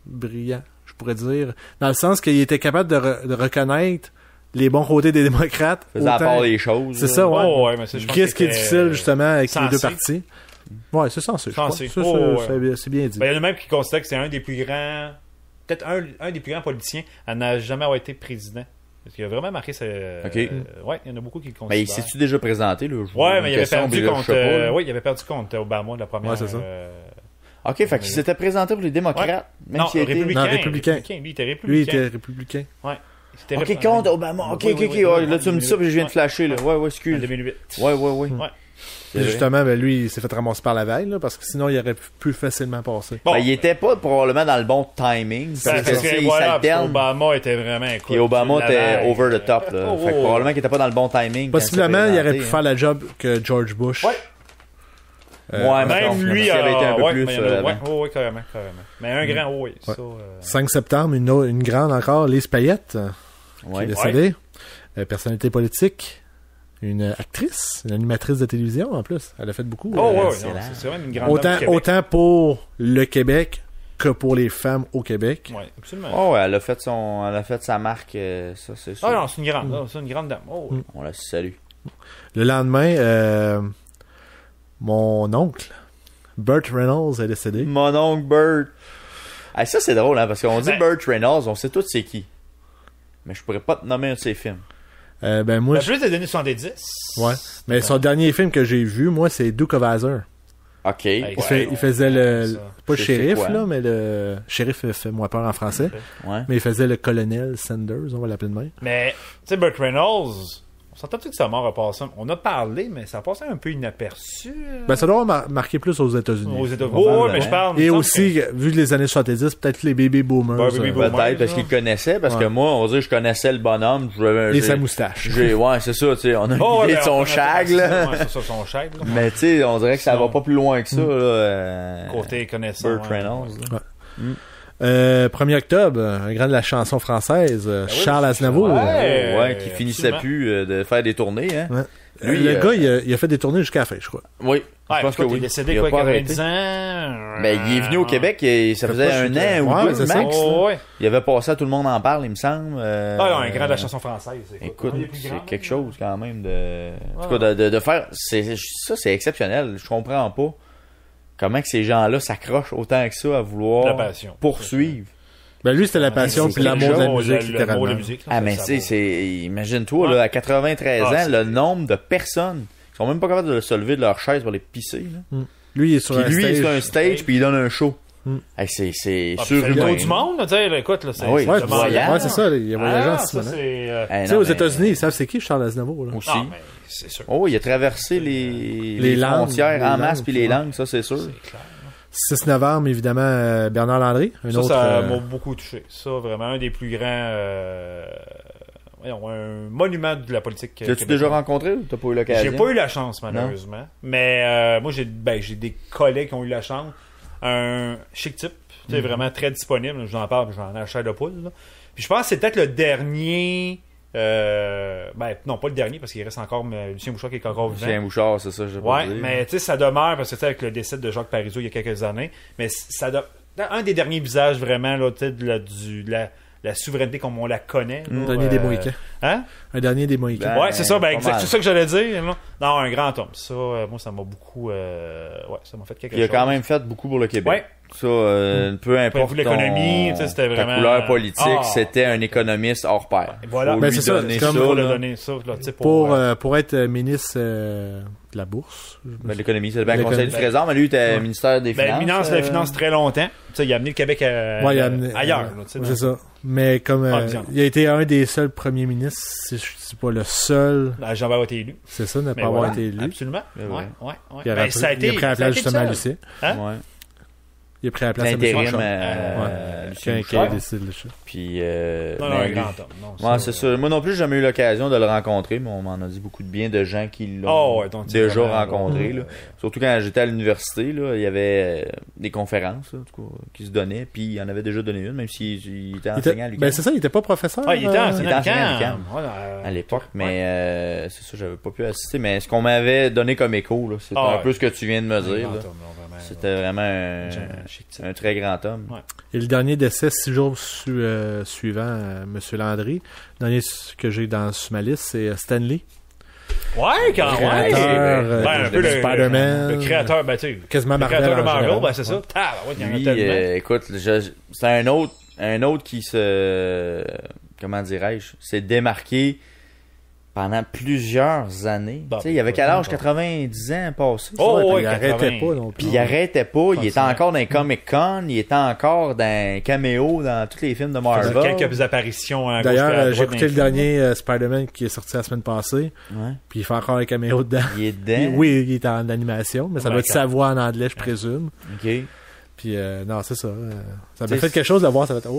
brillants, je pourrais dire, dans le sens qu'il était capable de reconnaître les bons côtés des démocrates. Faisait à autant- part les choses. C'est là. ça, ouais. Oh, ouais, mais ça, je pense Qu'est-ce que qui est c'était, difficile justement avec les deux sensé. partis? Ouais, c'est censé. je Sensé. crois. Ça, Oh, c'est bien dit. Ben, il y en a même qui considèrent que c'est un des plus grands... Peut-être un des plus grands politiciens à n'a jamais avoir été président. Parce qu'il a vraiment marqué sa... Ok. Ouais, il y en a beaucoup qui le Mais il considèrent. s'est-tu déjà présenté, là? Ouais, mais il avait Question, perdu mais là, je contre... sais pas, là. oui, il avait perdu contre Obama de la première... Ouais, c'est ça. Ok, fait qu'il s'était présenté pour les démocrates. Même Non, s'il était... républicain. Non, républicain. Lui, il était républicain. Lui, il était républicain. Ouais. C'était Ok, républicain. contre Obama. Ok, Oui, ok, oui, ok. oui, Ouais, oui, là, tu me dis ça, puis je viens de flasher, là. Ouais, En excuse. 2008. Ouais. Ouais. Puis justement, ben, lui, il s'est fait ramasser par la veille, là, parce que sinon, il aurait pu facilement passer. Bon. Ben, il était pas probablement dans le bon timing. Parce que, tu sais, il voilà, s'alterne. Obama était vraiment un coup. Et Obama était over the top, là. Oh, Fait que oh. probablement qu'il était pas dans le bon timing. quand Possiblement, s'est il aurait pu présenté, faire la job que George Bush. Ouais. Ouais, mais Même lui, s'il avait été un peu ouais, plus, mais il y en a- ouais, oh, oui, carrément. Mais un grand, oui. Ouais. Ça, 5 septembre, une grande encore, Lise Payette, qui Ouais. est décédée. Personnalité politique. Une actrice, une animatrice de télévision en plus. Elle a fait beaucoup. Oh, ouais, excellent. non, c'est vraiment une grande dame du Québec. Autant pour le Québec que pour les femmes au Québec. Ouais, absolument. Oh, ouais, elle a fait sa marque, ça, c'est sûr. Ah non, c'est une grande, c'est une grande dame. Oh, oui. On la salue. Le lendemain, mon oncle, Burt Reynolds, est décédé. Mon oncle Burt. Ah, ça, c'est drôle, hein, parce qu'on dit Ben- Burt Reynolds, on sait tous c'est qui. Mais je pourrais pas te nommer un de ses films. Ben moi, Plus des années 70. ouais. Mais son dernier film que j'ai vu, moi, c'est Duke of Hazzard. Ok. Hey, Il faisait le... ça. Pas le Je sais shérif, quoi. là, mais le... Shérif fait moins peur en français. Ouais. Mais il faisait le colonel Sanders, on va l'appeler de même. Mais, tu sais, Burt Reynolds, On s'entend-tu que sa mort a passé? On a parlé, mais ça a passé un peu inaperçu. Ben, ça doit marquer plus aux États-Unis. Aux États-Unis. Oh, mais je parle. Et aussi, vu les années 70, peut-être les baby boomers. Peut-être parce qu'ils connaissaient, parce que moi, on va dire, je connaissais le bonhomme. Et sa moustache. Ouais, c'est ça, tu sais. On a une idée de son shag, là. Ouais, c'est ça, son shag, là. Mais tu sais, on dirait que ça va pas plus loin que ça, là. Côté connaissant. Burt Reynolds. 1er octobre, un grand de la chanson française, Charles Aznavour. Ouais, qui finissait plus de faire des tournées, hein. Ouais. Lui, le gars, il a fait des tournées jusqu'à la fin, je crois. Oui. Je pense que oui. Il est décédé, quoi, 90 ans. Ben, il est venu au Québec, et ça faisait un an ou deux, max. Il avait passé à Tout le monde en parle, il me semble. Un grand de la chanson française. Écoute, c'est quelque chose, quand même, en tout cas, de faire, ça, c'est exceptionnel. Je comprends pas comment que ces gens-là s'accrochent autant que ça à vouloir poursuivre. Ben lui, c'était la passion puis l'amour de la musique, littéralement. Mais imagine-toi, là, à 93 ans, le nombre de personnes qui sont même pas capables de se lever de leur chaise pour les pisser. Là. Lui, il est sur un stage puis il donne un show. C'est surhumain. C'est du monde, tu sais, écoute, là, c'est c'est ça, il a voyagé en Simonet. Tu sais, aux États-Unis, ils savent c'est qui Charles Aznavour, là. Aussi. C'est sûr. Oh, il a traversé les frontières en masse puis les langues, ça, c'est sûr. C'est clair. 6 novembre, évidemment, Bernard Landry. Ça m'a beaucoup touché. Ça, vraiment, un des plus grands... un monument de la politique. T'as-tu déjà rencontré ou t'as pas eu l'occasion? J'ai pas eu la chance, malheureusement. Mais moi, j'ai des collègues qui ont eu la chance. Un chic type, tu sais, vraiment très disponible. Je vous en parle, j'en ai la chair de poule. Là. Puis je pense que c'est peut-être le dernier... non, pas le dernier, parce qu'il reste encore Lucien Bouchard qui est encore vivant. Lucien Bouchard, c'est ça, je sais pas. Ouais, mais tu sais, ça demeure, parce que c'était avec le décès de Jacques Parizeau il y a quelques années, mais ça un des derniers visages vraiment, là, tu sais, de la souveraineté comme on la connaît. Un dernier des Mohicans. Hein? Un dernier des Mohicans. Ouais, c'est ça, c'est ça que j'allais dire. Là. Non, un grand homme. Ça, moi, ça m'a beaucoup... ça m'a fait quelque chose. Il a quand même fait beaucoup pour le Québec. Ouais. Ça, peu importe l'économie, c'était vraiment... ta couleur politique, c'était un économiste hors pair. Voilà. Ben, c'est ça, pour être ministre de la Bourse. Ben, l'économie, c'est bien le Conseil du Trésor, mais lui, il était ministère des Finances. Ministre des Finances très longtemps. T'sais, il a amené le Québec ailleurs. C'est ça. Mais comme il a été un des seuls premiers ministres, si je dis pas le seul... Jean-Baptiste a été élu. C'est ça, n'a pas avoir été élu. Absolument. Ouais. Il a pris la place justement à Lucien. Ouais. Il a pris la place à l'intérim Lucien qui a décidé le chat. Puis un grand homme. C'est ça. Moi non plus, j'ai jamais eu l'occasion de le rencontrer, mais on m'en a dit beaucoup de bien de gens qui l'ont déjà rencontré. Là. Surtout quand j'étais à l'université, là, il y avait des conférences là, en tout cas, qui se donnaient, puis il en avait déjà donné une, même s'il était enseignant à l'UQAM. Ben c'est ça, il était pas professeur. Il était enseignant à l'UQAM à l'époque, mais c'est ça, j'avais pas pu assister. Mais ce qu'on m'avait donné comme écho, là, c'était un peu ce que tu viens de me dire. C'était vraiment un très grand homme. Ouais. Et le dernier décès, 6 jours suivant, M. Landry. Le dernier que j'ai dans ma liste, c'est Stanley. Ouais, quand même. Un peu le Spider-Man. Le créateur, tu sais. Quasiment Marvel. Le créateur de Marvel, c'est ça. Lui, écoute, c'est un autre qui se... Comment dirais-je? S'est démarqué pendant plusieurs années. Tu sais, il avait quel âge? 90 ans passé. Il arrêtait pas non plus. Puis il arrêtait pas. Il était encore dans Comic-Con. Il était encore dans caméo dans tous les films de Marvel. Quelques apparitions. D'ailleurs, j'ai écouté le dernier Spider-Man qui est sorti la semaine passée. Ouais. Puis il fait encore un caméo dedans. Il est dedans. Oui, il est en animation, mais ça doit être sa voix en anglais, je présume. OK. Puis non, c'est ça. Ça m'a fait quelque chose de voir. Ça va être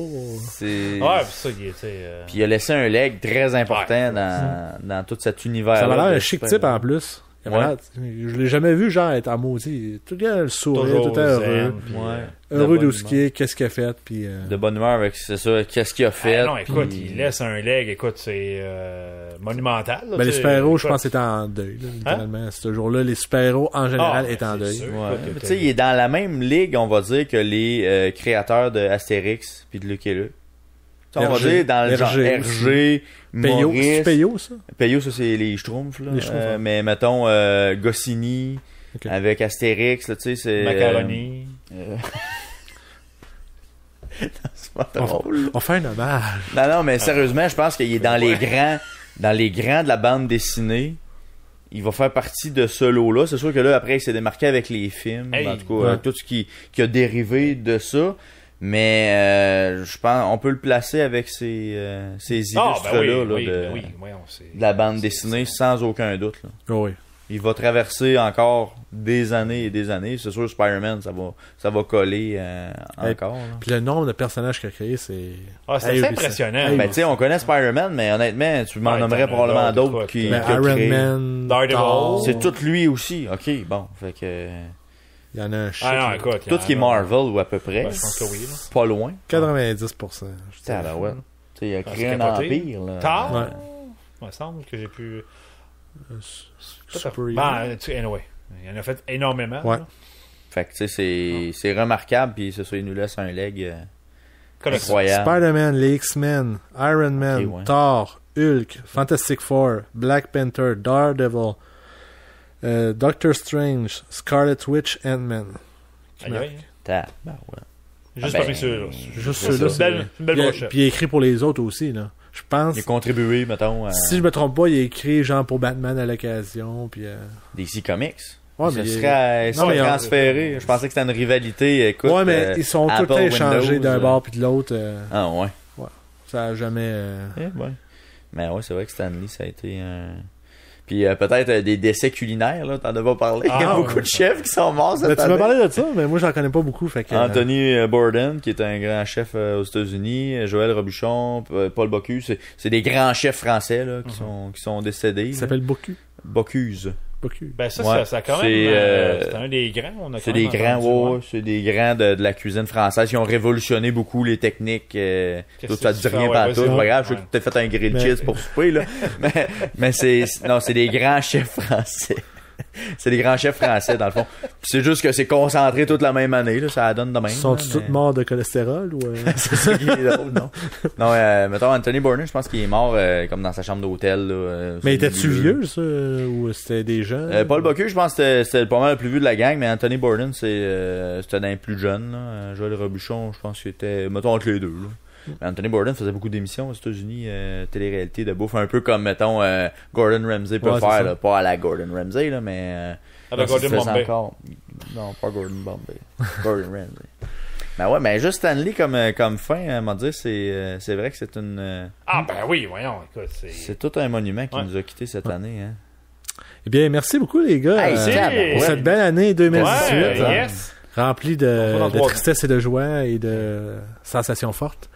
ça, il était. Puis il a laissé un leg très important dans tout cet univers. Ça m'a l'air un chic type en plus. Je l'ai jamais vu genre être en maudit. Tout le temps le sourire, tout le temps heureux. Heureux de ce qu'il est, qu'est-ce qu'il a fait. Puis, de bonne humeur avec c'est ça, qu'est-ce qu'il a fait. Non, écoute, il laisse un leg, écoute, c'est monumental. Là, les super-héros, je pense, étaient en deuil. Là, littéralement. Ce jour-là, les super-héros en général étaient en deuil. Tu sais, il est dans la même ligue, on va dire, que les créateurs de Astérix puis de Lucky Luke. On va dire dans le genre RG, Maurice. C'est Peyo, ça? Peyo, ça, c'est les Schtroumpfs, là. Mais mettons, Goscinny, avec Astérix, là, tu sais, c'est... Macaroni. C'est pas drôle. On fait un hommage. Non, mais sérieusement, je pense qu'il est dans les grands de la bande dessinée. Il va faire partie de ce lot-là. C'est sûr que là, après, il s'est démarqué avec les films. En tout cas, tout ce qui a dérivé de ça. Mais je pense on peut le placer avec ces illustres-là de la bande dessinée sans aucun doute. Là. Oh, oui. Il va traverser encore des années et des années. C'est sûr, Spider-Man, ça va coller encore. Puis le nombre de personnages qu'il a créé, c'est... c'est impressionnant. Ben, tu sais, on connaît Spider-Man, mais honnêtement, tu m'en nommerais probablement d'autres qui Iron Man, Daredevil. C'est tout lui aussi. OK, bon. Fait que... Il y en a un shit. Tout ce qui est Marvel ou à peu près. Je pense que oui. Là. Pas loin. 90%. Ouais. Tu sais, il a créé un empire. Là. Tard? Il me semble que j'ai pu... Anyway. Il en a fait énormément. Ouais. Fait que tu sais, c'est remarquable, puis c'est ça, il nous laisse un leg incroyable. Spider-Man, les X-Men, Iron Man, Thor, Hulk, Fantastic Four, Black Panther, Daredevil, Doctor Strange, Scarlet Witch, Ant-Man. Juste parmi ceux-là. Juste ceux-là. C'est une belle brochette. Puis il a écrit pour les autres aussi, là. Je pense. Il a contribué, mettons. Si je me trompe pas, il a écrit genre pour Batman à l'occasion. Puis. DC Comics. Ouais, mais il serait transféré. Je pensais que c'était une rivalité. Écoute, ouais, mais ils sont tout le temps échangés d'un bord puis de l'autre. Ah, ouais. Ça a jamais. Mais ouais, c'est vrai que Stan Lee, ça a été un. Puis peut-être des décès culinaires, là, t'en as pas parlé. Il y a beaucoup de chefs qui sont morts cette année. Tu m'as parlé de ça, mais moi j'en connais pas beaucoup. Fait que, Anthony Bourdain, qui est un grand chef aux États-Unis, Joël Robuchon, Paul Bocuse, c'est des grands chefs français là, qui sont décédés. Il s'appelle Bocuse. Bocuse. Ben ça quand même c'est un des grands. C'est des grands, c'est des grands de la cuisine française qui ont révolutionné beaucoup les techniques. Tout ça dit rien pas tout, c'est pas grave, je sais que tu t'as fait un grilled cheese pour souper là. mais c'est des grands chefs français. C'est des grands chefs français dans le fond. Puis c'est juste que c'est concentré toute la même année là, ça donne de même. Sont-ils tous morts de cholestérol ou c'est ça qui est drôle, non? Non, mettons Anthony Bourdain, je pense qu'il est mort comme dans sa chambre d'hôtel là. Mais était-tu vieux ça ou c'était des jeunes? Paul Bocuse, je pense que c'était pas mal le plus vieux de la gang, mais Anthony Bourdain c'était d'un plus jeune là. Joël Robuchon, je pense qu'il était mettons entre les deux là. Anthony Bourdain faisait beaucoup d'émissions aux États-Unis, télé-réalité de bouffe, un peu comme, mettons, Gordon Ramsay peut faire, là, pas à la Gordon Ramsay, là, mais... à la Gordon Bombay. Non, pas Gordon Bombay. Gordon Ramsay. Ben ouais, mais juste Stanley comme fin, à m'en dire, c'est vrai que c'est une... ben oui, voyons, écoute, c'est tout un monument qui nous a quittés cette année, hein. Eh bien, merci beaucoup, les gars. Pour cette belle année 2018. Yes. Remplie de tristesse et de joie et de sensations fortes.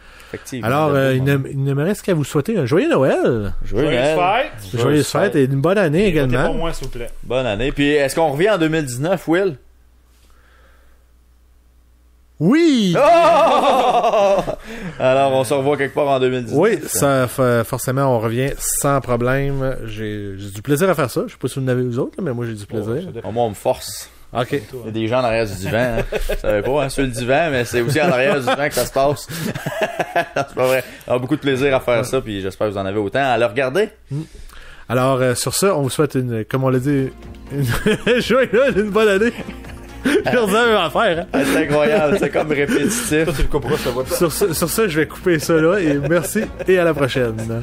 Alors, il ne me reste qu'à vous souhaiter un joyeux Noël. Joyeuse fête et une bonne année également. Pour moi, s'il vous plaît. Bonne année. Puis, est-ce qu'on revient en 2019, Will? Oui! Oh! Alors, on se revoit quelque part en 2019. Oui, ça, forcément, on revient sans problème. J'ai du plaisir à faire ça. Je sais pas si vous en avez vous autres, mais moi, j'ai du plaisir. Moi, on me force. OK. Il y a des gens en arrière du divan. Hein. Je savais pas, hein, sur le divan, mais c'est aussi en arrière du divan que ça se passe. C'est pas vrai. On a beaucoup de plaisir à faire ça, puis j'espère que vous en avez autant à le regarder. Alors, sur ça, on vous souhaite comme on l'a dit, une bonne année. Je vous ai à faire. Hein? C'est incroyable, c'est comme répétitif. Toi, tu le couperas, ça va. Sur ça, je vais couper ça là, et merci, et à la prochaine.